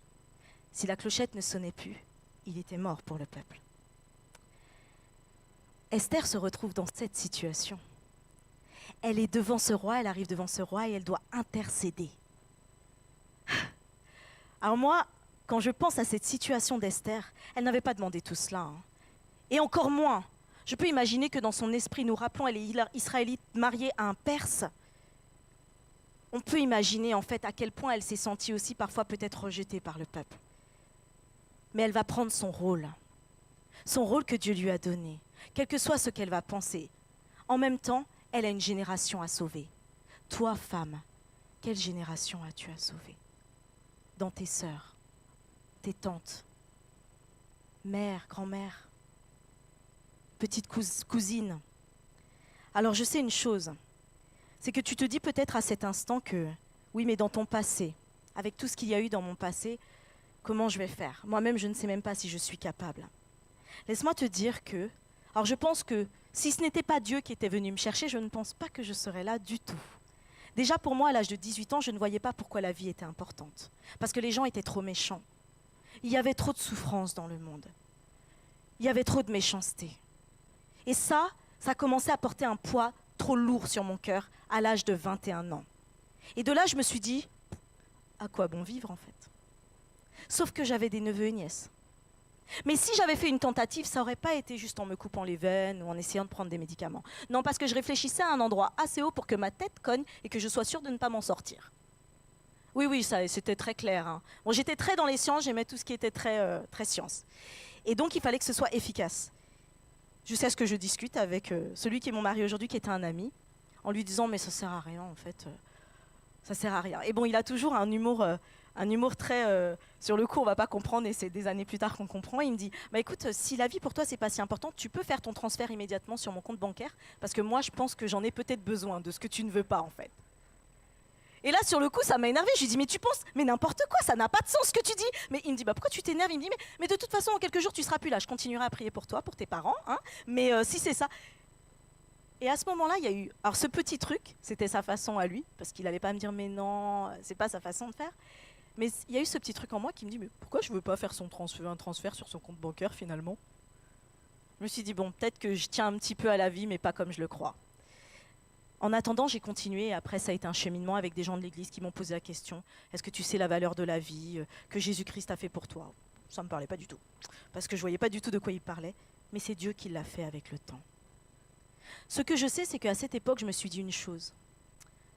Si la clochette ne sonnait plus, il était mort pour le peuple. Esther se retrouve dans cette situation. Elle est devant ce roi, elle arrive devant ce roi et elle doit intercéder. Alors moi, quand je pense à cette situation d'Esther, elle n'avait pas demandé tout cela. Et encore moins, je peux imaginer que dans son esprit, nous rappelons, elle est israélite mariée à un Perse. On peut imaginer en fait à quel point elle s'est sentie aussi parfois peut-être rejetée par le peuple. Mais elle va prendre son rôle que Dieu lui a donné, quel que soit ce qu'elle va penser. En même temps, elle a une génération à sauver. Toi, femme, quelle génération as-tu à sauver ? Dans tes sœurs, tes tantes, mère, grand-mère, petite cousine. Alors je sais une chose, c'est que tu te dis peut-être à cet instant que, oui, mais dans ton passé, avec tout ce qu'il y a eu dans mon passé, comment je vais faire ? Moi-même, je ne sais même pas si je suis capable. Laisse-moi te dire que, alors je pense que si ce n'était pas Dieu qui était venu me chercher, je ne pense pas que je serais là du tout. Déjà pour moi, à l'âge de 18 ans, je ne voyais pas pourquoi la vie était importante. Parce que les gens étaient trop méchants. Il y avait trop de souffrance dans le monde. Il y avait trop de méchanceté. Et ça commençait à porter un poids trop lourd sur mon cœur à l'âge de 21 ans. Et de là, je me suis dit, à quoi bon vivre en fait ? Sauf que j'avais des neveux et nièces. Mais si j'avais fait une tentative, ça n'aurait pas été juste en me coupant les veines ou en essayant de prendre des médicaments. Non, parce que je réfléchissais à un endroit assez haut pour que ma tête cogne et que je sois sûre de ne pas m'en sortir. Oui, ça, c'était très clair. Bon, j'étais très dans les sciences, j'aimais tout ce qui était très science. Et donc, il fallait que ce soit efficace. Jusqu'à ce que je discute avec celui qui est mon mari aujourd'hui, qui était un ami, en lui disant « mais ça sert à rien, en fait, ça sert à rien ». Et bon, il a toujours un humour très... sur le coup, on va pas comprendre, et c'est des années plus tard qu'on comprend. Il me dit « bah écoute, si la vie pour toi, c'est pas si important, tu peux faire ton transfert immédiatement sur mon compte bancaire, parce que moi, je pense que j'en ai peut-être besoin de ce que tu ne veux pas, en fait. » Et là, sur le coup, ça m'a énervé. Je lui dis, mais tu penses, mais n'importe quoi, ça n'a pas de sens ce que tu dis. Mais il me dit, bah pourquoi tu t'énerves ? Il me dit, mais de toute façon, en quelques jours, tu seras plus là. Je continuerai à prier pour toi, pour tes parents, mais si c'est ça. Et à ce moment-là, il y a eu, alors ce petit truc, c'était sa façon à lui, parce qu'il n'allait pas me dire, mais non, c'est pas sa façon de faire. Mais il y a eu ce petit truc en moi qui me dit, mais pourquoi je veux pas faire un transfert sur son compte bancaire finalement ? Je me suis dit, bon, peut-être que je tiens un petit peu à la vie, mais pas comme je le crois. En attendant, j'ai continué, et après ça a été un cheminement avec des gens de l'église qui m'ont posé la question, est-ce que tu sais la valeur de la vie que Jésus-Christ a fait pour toi ? Ça ne me parlait pas du tout, parce que je ne voyais pas du tout de quoi il parlait, mais c'est Dieu qui l'a fait avec le temps. Ce que je sais, c'est qu'à cette époque, je me suis dit une chose,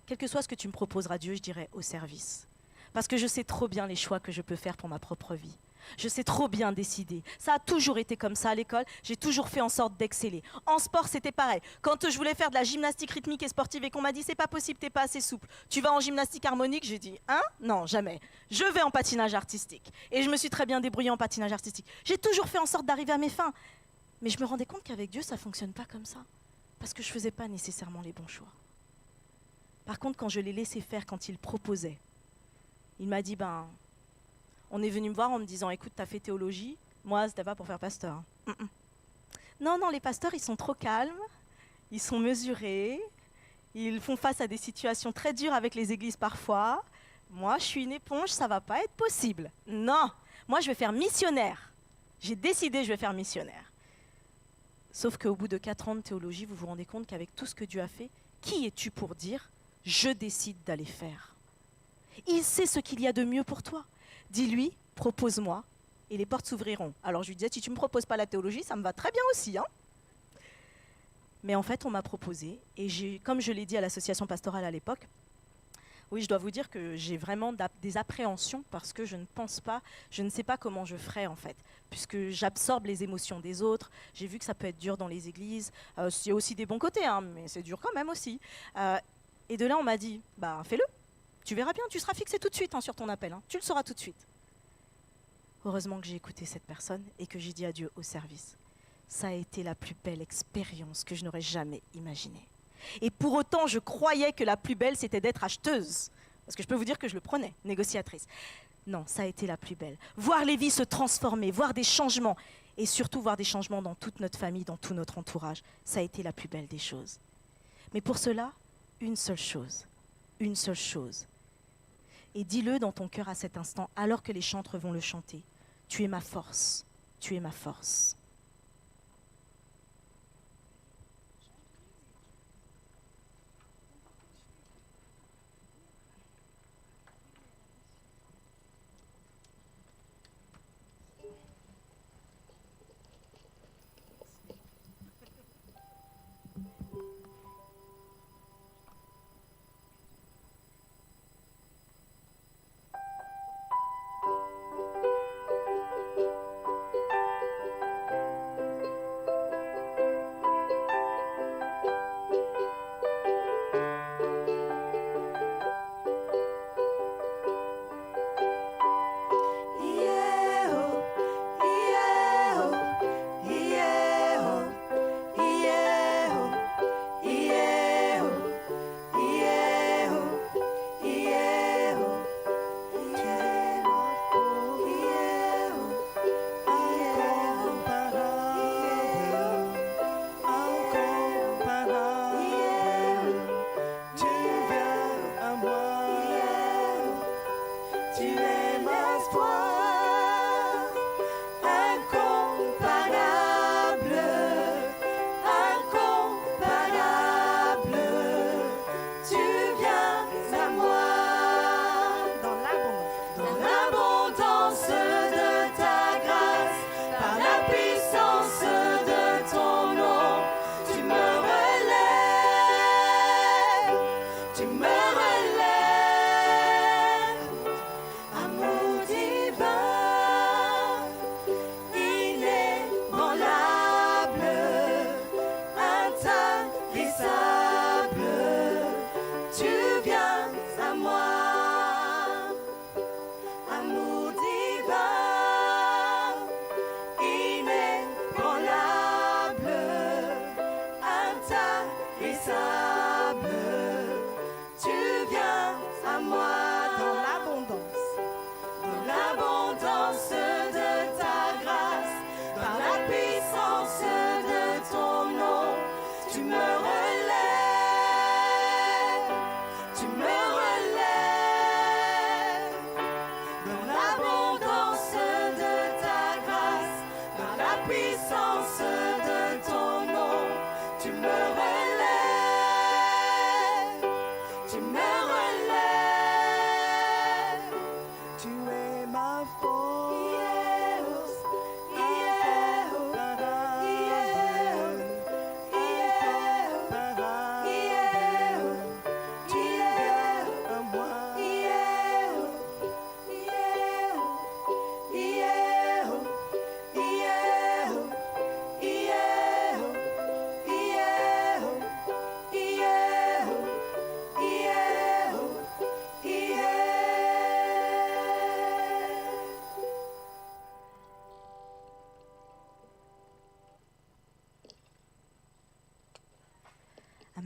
quel que soit ce que tu me proposeras, Dieu, je dirais au service. Parce que je sais trop bien les choix que je peux faire pour ma propre vie. Je sais trop bien décider. Ça a toujours été comme ça à l'école. J'ai toujours fait en sorte d'exceller. En sport, c'était pareil. Quand je voulais faire de la gymnastique rythmique et sportive et qu'on m'a dit c'est pas possible, t'es pas assez souple, tu vas en gymnastique harmonique, j'ai dit non, jamais. Je vais en patinage artistique. Et je me suis très bien débrouillée en patinage artistique. J'ai toujours fait en sorte d'arriver à mes fins. Mais je me rendais compte qu'avec Dieu, ça fonctionne pas comme ça. Parce que je faisais pas nécessairement les bons choix. Par contre, quand je l'ai laissé faire, quand il proposait, il m'a dit on est venu me voir en me disant, écoute, t'as fait théologie, moi, c'était pas pour faire pasteur. Non, les pasteurs, ils sont trop calmes, ils sont mesurés, ils font face à des situations très dures avec les églises parfois. Moi, je suis une éponge, ça va pas être possible. Non, moi, je vais faire missionnaire. J'ai décidé, je vais faire missionnaire. Sauf qu'au bout de 4 ans de théologie, vous vous rendez compte qu'avec tout ce que Dieu a fait, qui es-tu pour dire, je décide d'aller faire ? Il sait ce qu'il y a de mieux pour toi. Dis-lui, propose-moi, et les portes s'ouvriront. Alors je lui disais, si tu ne me proposes pas la théologie, ça me va très bien aussi. Mais en fait, on m'a proposé, et comme je l'ai dit à l'association pastorale à l'époque, oui, je dois vous dire que j'ai vraiment des appréhensions parce que je ne sais pas comment je ferai en fait, puisque j'absorbe les émotions des autres. J'ai vu que ça peut être dur dans les églises. Il y a aussi des bons côtés, mais c'est dur quand même aussi. Et de là, on m'a dit, fais-le. Tu verras bien, tu seras fixé tout de suite sur ton appel. Tu le sauras tout de suite. Heureusement que j'ai écouté cette personne et que j'ai dit adieu au service. Ça a été la plus belle expérience que je n'aurais jamais imaginée. Et pour autant, je croyais que la plus belle, c'était d'être acheteuse. Parce que je peux vous dire que je le prenais, négociatrice. Non, ça a été la plus belle. Voir les vies se transformer, voir des changements, et surtout voir des changements dans toute notre famille, dans tout notre entourage. Ça a été la plus belle des choses. Mais pour cela, une seule chose. Une seule chose. Et dis-le dans ton cœur à cet instant, alors que les chantres vont le chanter. Tu es ma force. Tu es ma force.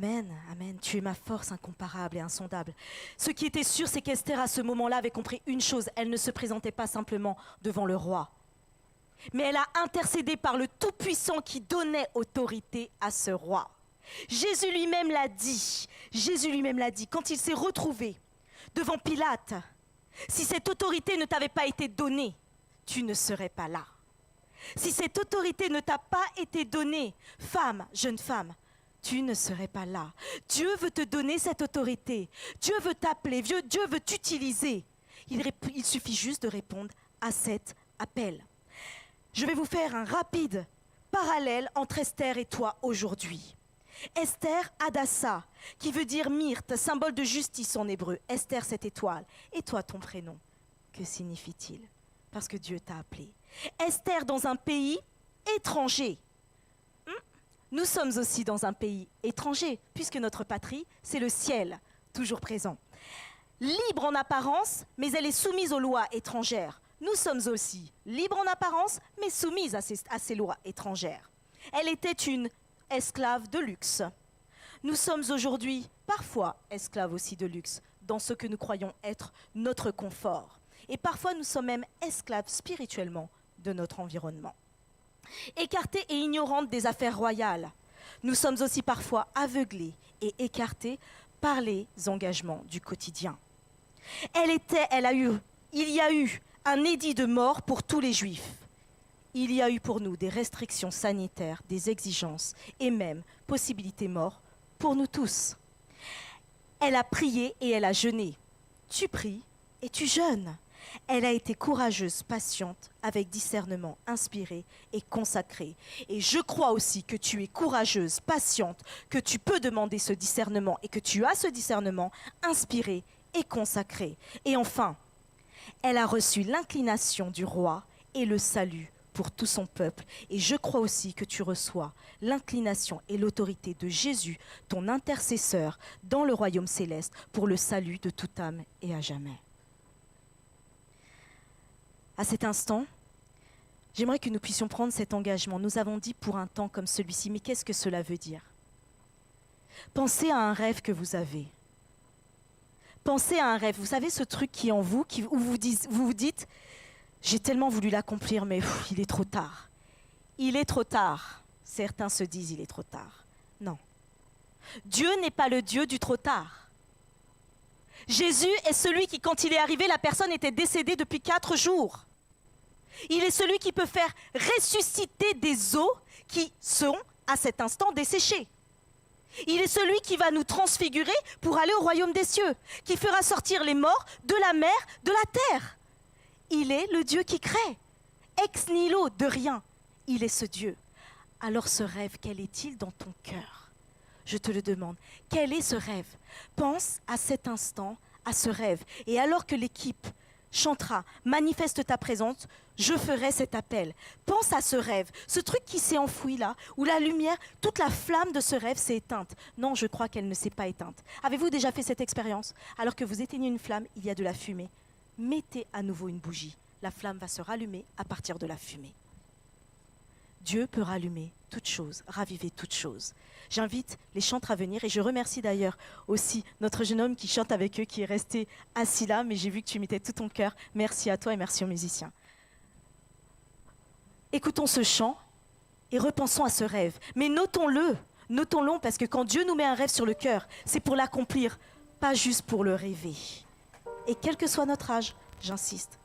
Amen, amen. Tu es ma force incomparable et insondable. Ce qui était sûr, c'est qu'Esther, à ce moment-là, avait compris une chose. Elle ne se présentait pas simplement devant le roi, mais elle a intercédé par le Tout-Puissant qui donnait autorité à ce roi. Jésus lui-même l'a dit. Jésus lui-même l'a dit. Quand il s'est retrouvé devant Pilate, si cette autorité ne t'avait pas été donnée, tu ne serais pas là. Si cette autorité ne t'a pas été donnée, femme, jeune femme, tu ne serais pas là. Dieu veut te donner cette autorité. Dieu veut t'appeler. Dieu veut t'utiliser. Il suffit juste de répondre à cet appel. Je vais vous faire un rapide parallèle entre Esther et toi aujourd'hui. Esther Hadassah, qui veut dire myrte, symbole de justice en hébreu. Esther, cette étoile. Et toi, ton prénom, que signifie-t-il? Parce que Dieu t'a appelé. Esther dans un pays étranger. Nous sommes aussi dans un pays étranger, puisque notre patrie, c'est le ciel, toujours présent. libre en apparence, mais elle est soumise aux lois étrangères. Nous sommes aussi libres en apparence, mais soumises à ces lois étrangères. Elle était une esclave de luxe. Nous sommes aujourd'hui parfois esclaves aussi de luxe, dans ce que nous croyons être notre confort. Et parfois, nous sommes même esclaves spirituellement de notre environnement. Écartés et ignorantes des affaires royales, nous sommes aussi parfois aveuglés et écartés par les engagements du quotidien. Il y a eu un édit de mort pour tous les Juifs. Il y a eu pour nous des restrictions sanitaires, des exigences et même possibilités mort pour nous tous. Elle a prié et elle a jeûné. Tu pries et tu jeûnes. Elle a été courageuse, patiente, avec discernement, inspirée et consacrée. Et je crois aussi que tu es courageuse, patiente, que tu peux demander ce discernement et que tu as ce discernement inspiré et consacré. Et enfin, elle a reçu l'inclination du roi et le salut pour tout son peuple. Et je crois aussi que tu reçois l'inclination et l'autorité de Jésus, ton intercesseur, dans le royaume céleste, pour le salut de toute âme et à jamais. À cet instant, j'aimerais que nous puissions prendre cet engagement. Nous avons dit pour un temps comme celui-ci, mais qu'est-ce que cela veut dire? Pensez à un rêve que vous avez. Pensez à un rêve. Vous savez ce truc qui est en vous, où vous vous dites, j'ai tellement voulu l'accomplir, mais il est trop tard. Il est trop tard. Certains se disent, il est trop tard. Non. Dieu n'est pas le Dieu du trop tard. Jésus est celui qui, quand il est arrivé, la personne était décédée depuis 4 jours. Il est celui qui peut faire ressusciter des os qui sont, à cet instant, desséchés. Il est celui qui va nous transfigurer pour aller au royaume des cieux, qui fera sortir les morts de la mer, de la terre. Il est le Dieu qui crée, ex nihilo, de rien. Il est ce Dieu. Alors ce rêve, quel est-il dans ton cœur? Je te le demande. Quel est ce rêve? Pense à cet instant, à ce rêve. Et alors que l'équipe chantera, manifeste ta présence, je ferai cet appel. Pense à ce rêve, ce truc qui s'est enfoui là, où la lumière, toute la flamme de ce rêve s'est éteinte. Non, je crois qu'elle ne s'est pas éteinte. Avez-vous déjà fait cette expérience? Alors que vous éteignez une flamme, il y a de la fumée. Mettez à nouveau une bougie. La flamme va se rallumer à partir de la fumée. Dieu peut rallumer toute chose, raviver toute chose. J'invite les chantres à venir et je remercie d'ailleurs aussi notre jeune homme qui chante avec eux, qui est resté assis là, mais j'ai vu que tu mettais tout ton cœur. Merci à toi et merci aux musiciens. Écoutons ce chant et repensons à ce rêve. Mais notons-le parce que quand Dieu nous met un rêve sur le cœur, c'est pour l'accomplir, pas juste pour le rêver. Et quel que soit notre âge, j'insiste,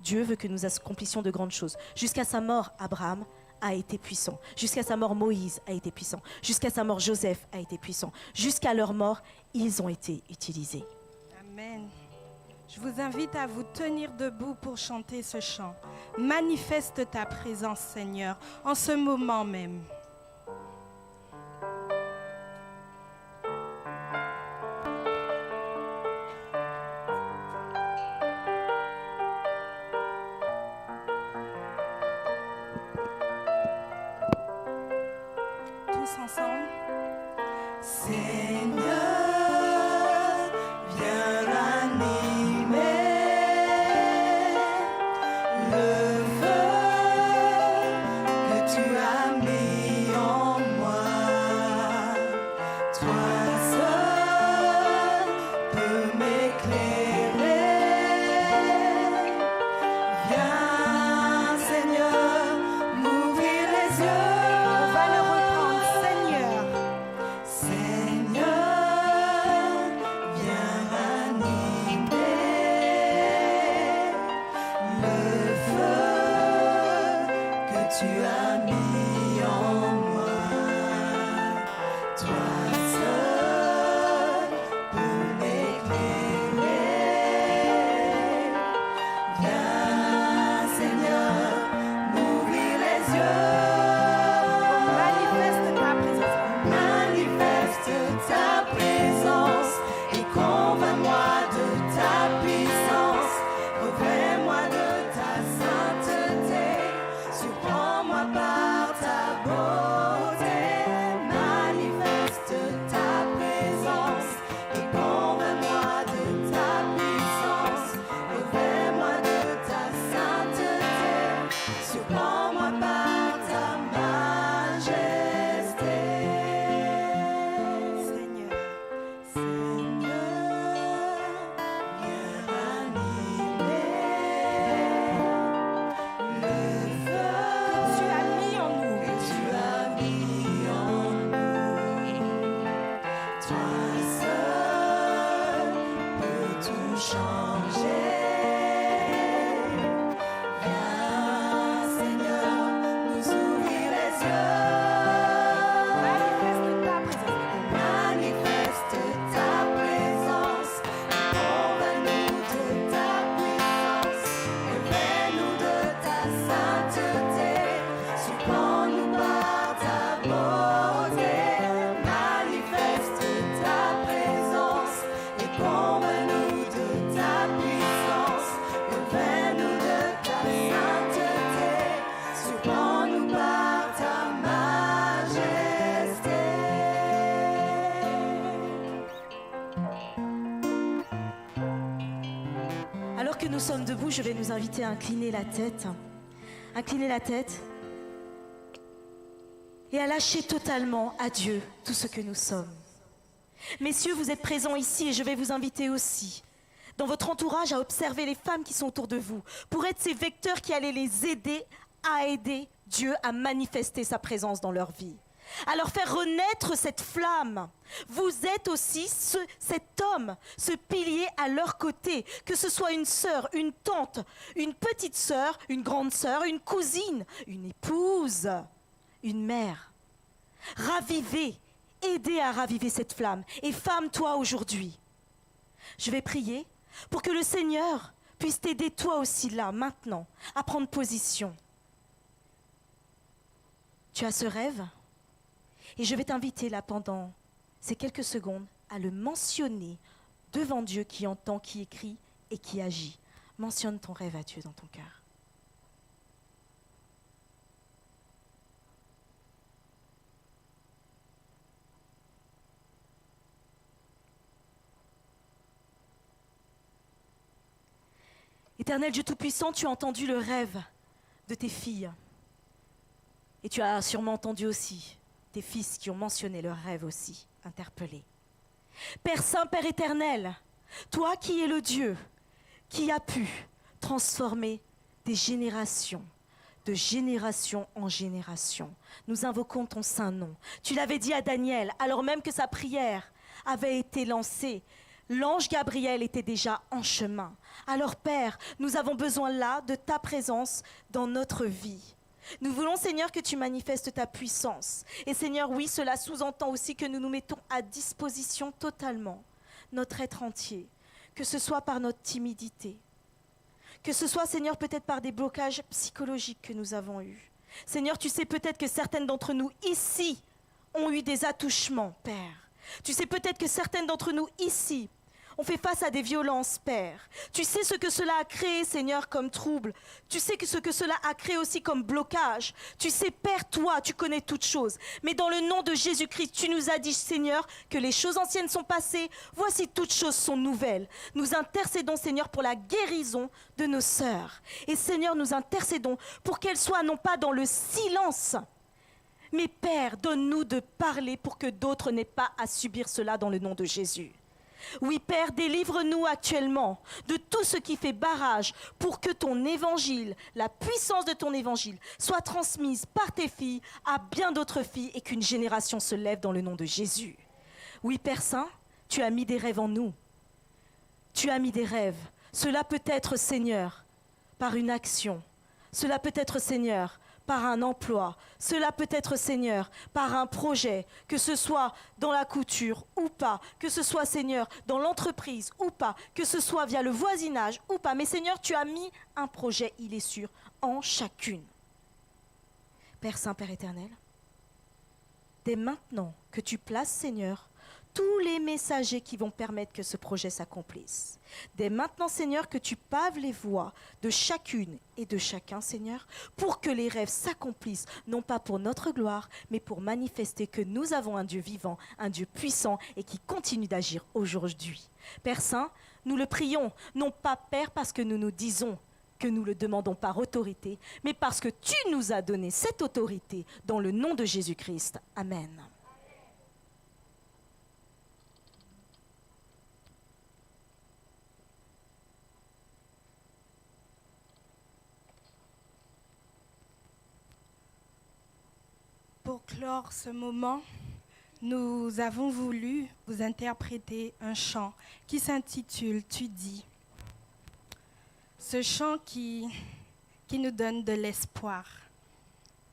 Dieu veut que nous accomplissions de grandes choses. Jusqu'à sa mort, Abraham a été puissant. Jusqu'à sa mort, Moïse a été puissant. Jusqu'à sa mort, Joseph a été puissant. Jusqu'à leur mort, ils ont été utilisés. Amen. Je vous invite à vous tenir debout pour chanter ce chant. Manifeste ta présence, Seigneur, en ce moment même. Tous ensemble. Seigneur, viens ranimer le feu que tu as mis Viens, Seigneur, nous ouvrir les yeux. Manifeste ta présence, convainc-nous de ta puissance, révèle-nous de ta sainteté, surprends-nous par ta beauté. Manifeste ta présence et convainc-nous de ta puissance, révèle-nous de ta sainteté, surprends-nous par ta majesté. Alors que nous sommes debout, je vais nous inviter à incliner la tête. Incliner la tête. Et à lâcher totalement à Dieu tout ce que nous sommes. Messieurs, vous êtes présents ici et je vais vous inviter aussi, dans votre entourage, à observer les femmes qui sont autour de vous, pour être ces vecteurs qui allaient les aider à aider Dieu à manifester sa présence dans leur vie. À leur faire renaître cette flamme. Vous êtes aussi cet homme, ce pilier à leur côté, que ce soit une sœur, une tante, une petite sœur, une grande sœur, une cousine, une épouse, une mère. Ravivez, aidez à raviver cette flamme. Et femme, toi aujourd'hui, je vais prier pour que le Seigneur puisse t'aider toi aussi là, maintenant, à prendre position. Tu as ce rêve ? Et je vais t'inviter là pendant ces quelques secondes à le mentionner devant Dieu qui entend, qui écrit et qui agit. Mentionne ton rêve à Dieu dans ton cœur. Éternel Dieu Tout-Puissant, tu as entendu le rêve de tes filles. Et tu as sûrement entendu aussi tes fils qui ont mentionné leur rêve aussi, interpellés. Père Saint, Père éternel, toi qui es le Dieu qui a pu transformer des générations, de génération en génération, nous invoquons ton saint nom. Tu l'avais dit à Daniel, alors même que sa prière avait été lancée, l'ange Gabriel était déjà en chemin. Alors Père, nous avons besoin là de ta présence dans notre vie. Nous voulons, Seigneur, que tu manifestes ta puissance. Et Seigneur, oui, cela sous-entend aussi que nous nous mettons à disposition totalement notre être entier, que ce soit par notre timidité, que ce soit, Seigneur, peut-être par des blocages psychologiques que nous avons eus. Seigneur, tu sais peut-être que certaines d'entre nous ici ont eu des attouchements, Père. Tu sais peut-être que certaines d'entre nous ici on fait face à des violences, Père. Tu sais ce que cela a créé, Seigneur, comme trouble. Tu sais ce que cela a créé aussi comme blocage. Tu sais, Père, toi, tu connais toutes choses. Mais dans le nom de Jésus-Christ, tu nous as dit, Seigneur, que les choses anciennes sont passées. Voici, toutes choses sont nouvelles. Nous intercédons, Seigneur, pour la guérison de nos sœurs. Et Seigneur, nous intercédons pour qu'elles soient non pas dans le silence, mais Père, donne-nous de parler pour que d'autres n'aient pas à subir cela dans le nom de Jésus. Oui, Père, délivre-nous actuellement de tout ce qui fait barrage pour que ton évangile, la puissance de ton évangile, soit transmise par tes filles à bien d'autres filles et qu'une génération se lève dans le nom de Jésus. Oui, Père Saint, tu as mis des rêves en nous. Tu as mis des rêves. Cela peut être, Seigneur, par une action. Cela peut être, Seigneur, par un emploi, cela peut être, Seigneur, par un projet, que ce soit dans la couture ou pas, que ce soit, Seigneur, dans l'entreprise ou pas, que ce soit via le voisinage ou pas. Mais Seigneur, tu as mis un projet, il est sûr, en chacune. Père Saint, Père éternel, dès maintenant que tu places, Seigneur, tous les messagers qui vont permettre que ce projet s'accomplisse. Dès maintenant, Seigneur, que tu paves les voies de chacune et de chacun, Seigneur, pour que les rêves s'accomplissent, non pas pour notre gloire, mais pour manifester que nous avons un Dieu vivant, un Dieu puissant et qui continue d'agir aujourd'hui. Père Saint, nous le prions, non pas Père parce que nous nous disons que nous le demandons par autorité, mais parce que tu nous as donné cette autorité dans le nom de Jésus-Christ. Amen. Pour clore ce moment, nous avons voulu vous interpréter un chant qui s'intitule « Tu dis ». ce chant qui nous donne de l'espoir.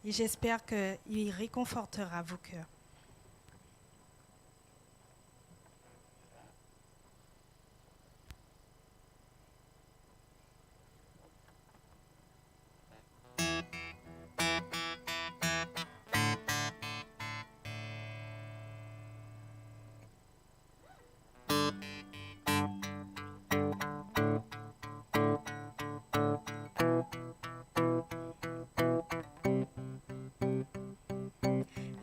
Et j'espère qu'il réconfortera vos cœurs.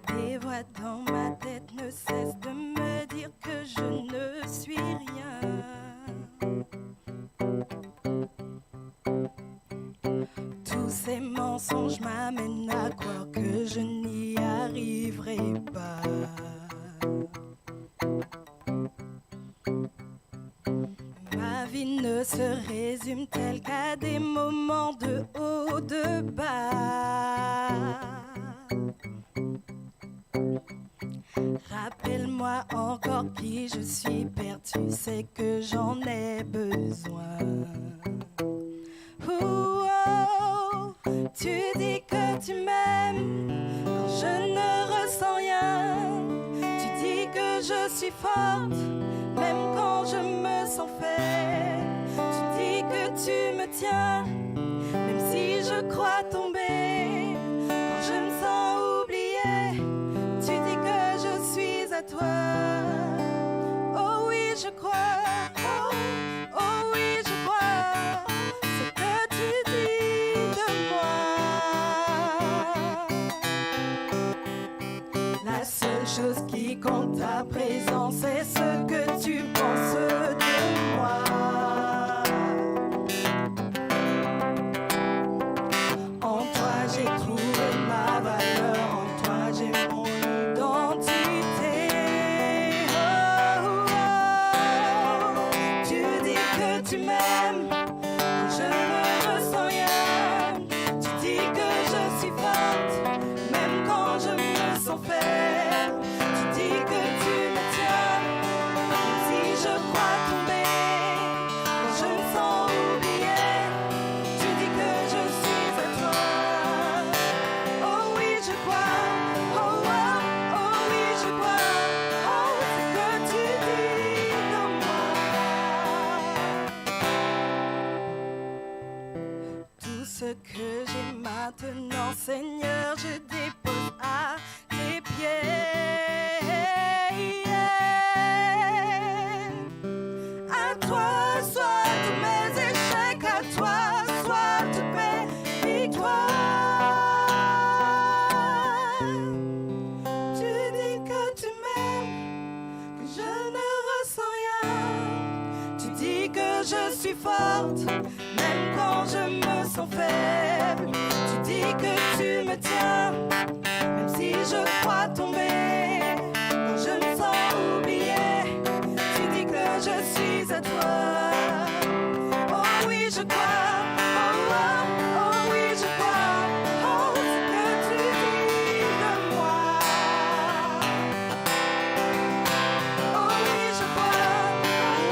Des voix dans ma tête ne cessent de me dire que je ne suis rien. Tous ces mensonges m'amènent à croire que je n'y arriverai pas. Ma vie ne se résume-t-elle qu'à des moments de haut, de bas? Rappelle-moi encore qui je suis, Père, tu sais que j'en ai besoin. Oh, oh, tu dis que tu m'aimes quand je ne ressens rien. Tu dis que je suis forte, même quand je me sens faible. Tu dis que tu me tiens, même si je crois tomber. Quand je me sens oubliée, tu dis que je suis à toi. Oh oui, je crois. Oh, oh oui, je crois. Ce que tu dis de moi. La seule chose qui compte à présent, c'est ce que tu penses de moi. En toi j'ai trouvé ma valeur, en toi j'ai mon identité. Oh, oh, tu dis que tu m'aimes quand je ne ressens rien. Tu dis que je suis forte, même quand je me sens faible. Tu dis que tu me tiens, même si je crois tomber. Quand je me sens oubliée, tu dis que je suis à toi. Oh oui, je crois. Oh, oh, oh oui, je crois. Oh, ce que tu dis de moi. Tout ce que j'ai maintenant, Seigneur, je dépose à tes pieds. À toi soient tous mes échecs, à toi soient toutes mes victoires. Tu dis que tu m'aimes, que je ne ressens rien. Tu dis que je suis forte, même quand je me sens faible. Tu dis que tu me tiens, même si je crois tomber. Quand je me sens oubliée, tu dis que je suis à toi. Oh oui, je crois. Oh, oh, oh oui, je crois. Oh, ce que tu dis de moi. Oh oui, je crois.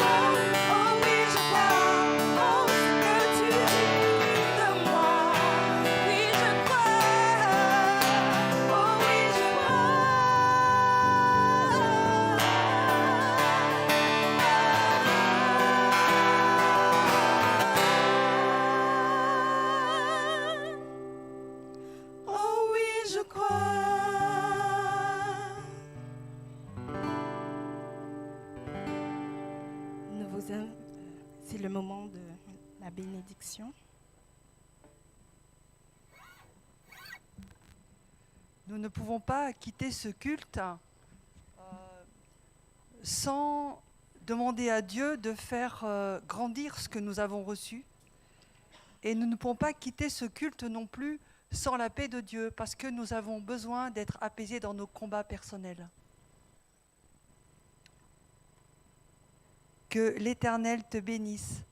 Oh, oh, oh oui, je crois. Oh, ce que tu dis de moi. Oui, je crois. Oh oui, je crois. Oh oui, je crois. C'est le moment de la bénédiction. Nous ne pouvons pas quitter ce culte sans demander à Dieu de faire grandir ce que nous avons reçu. Et nous ne pouvons pas quitter ce culte non plus sans la paix de Dieu, parce que nous avons besoin d'être apaisés dans nos combats personnels. Que l'Éternel te bénisse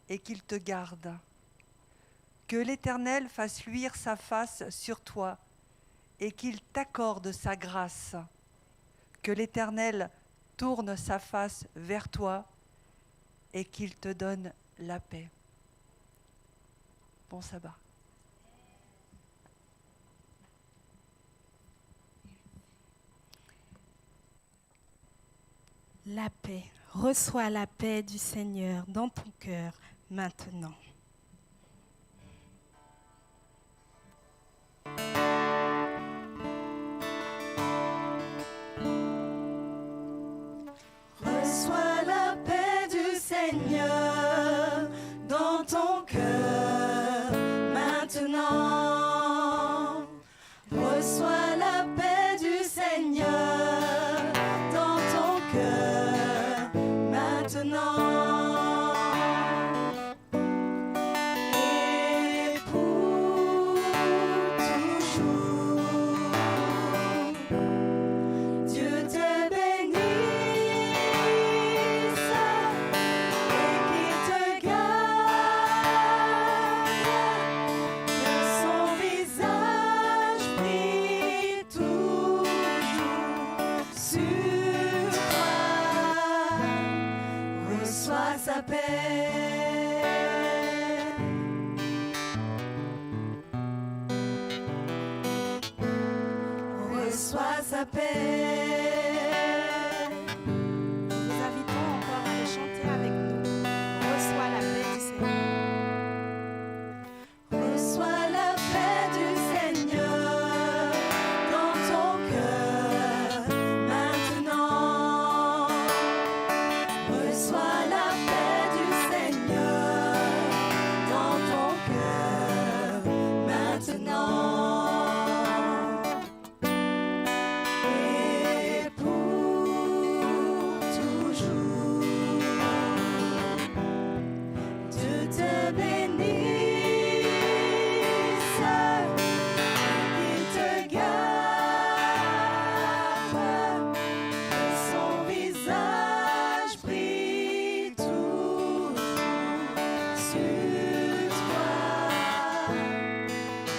et qu'il te garde. Que l'Éternel fasse luire sa face sur toi et qu'il t'accorde sa grâce. Que l'Éternel tourne sa face vers toi et qu'il te donne la paix. Bon sabbat. La paix. Reçois la paix du Seigneur dans ton cœur maintenant. Reçois la paix du Seigneur dans ton cœur maintenant. Reçois la paix du Seigneur dans ton cœur maintenant. Et pour toujours, Dieu te bénisse et qu'il te garde, que son visage brille toujours sur toi. Reçois sa paix. Reçois sa paix. Nous vous invitons encore à le chanter avec nous. Reçois la paix du Seigneur. Reçois la paix du Seigneur dans ton cœur maintenant. Reçois la paix du Seigneur dans ton cœur maintenant. Et pour toujours, Dieu te bénisse, qu'il te garde, que son visage brille toujours sur toi.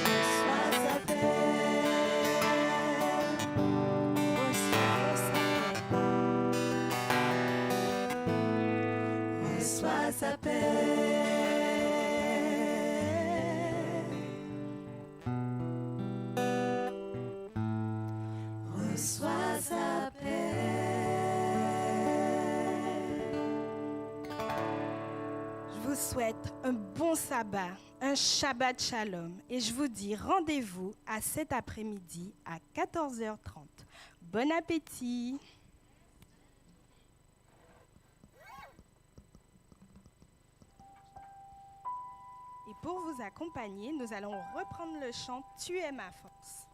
Reçois sa paix. Reçois sa paix. Reçois sa paix. Je vous souhaite un bon sabbat, un Shabbat Shalom. Et je vous dis rendez-vous à cet après-midi à 14h30. Bon appétit! Et pour vous accompagner, nous allons reprendre le chant « Tu es ma force ».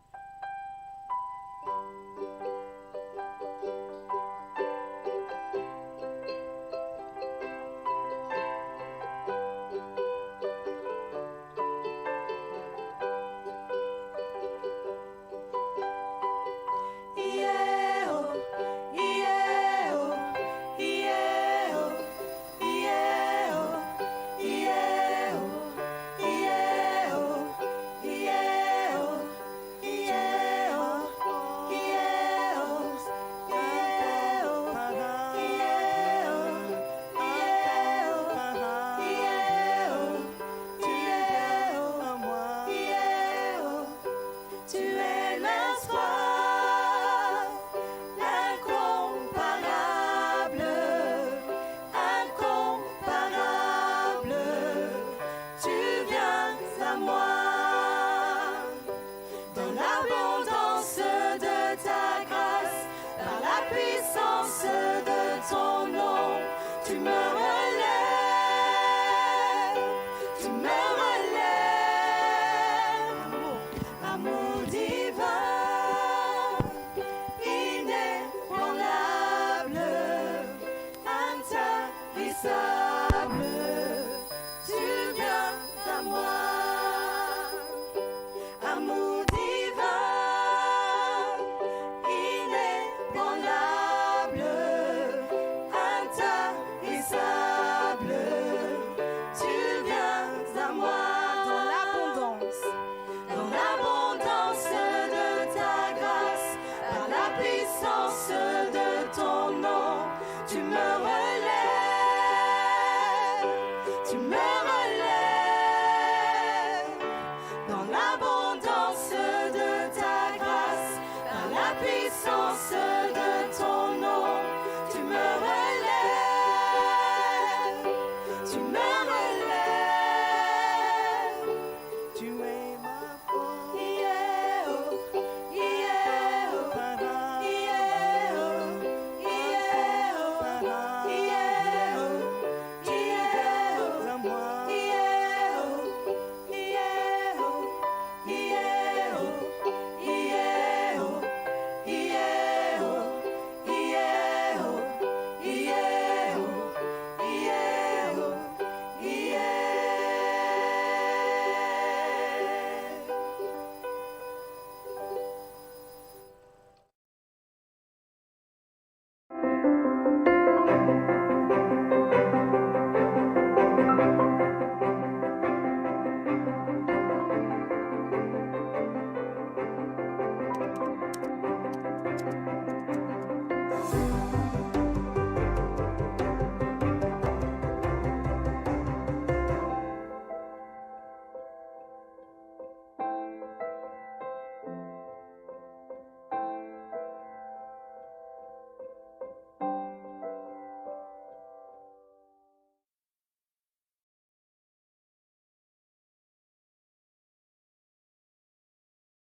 Tu es l'espoir incomparable, incomparable. Tu viens à moi dans l'abondance de ta grâce, par la puissance de ton nom.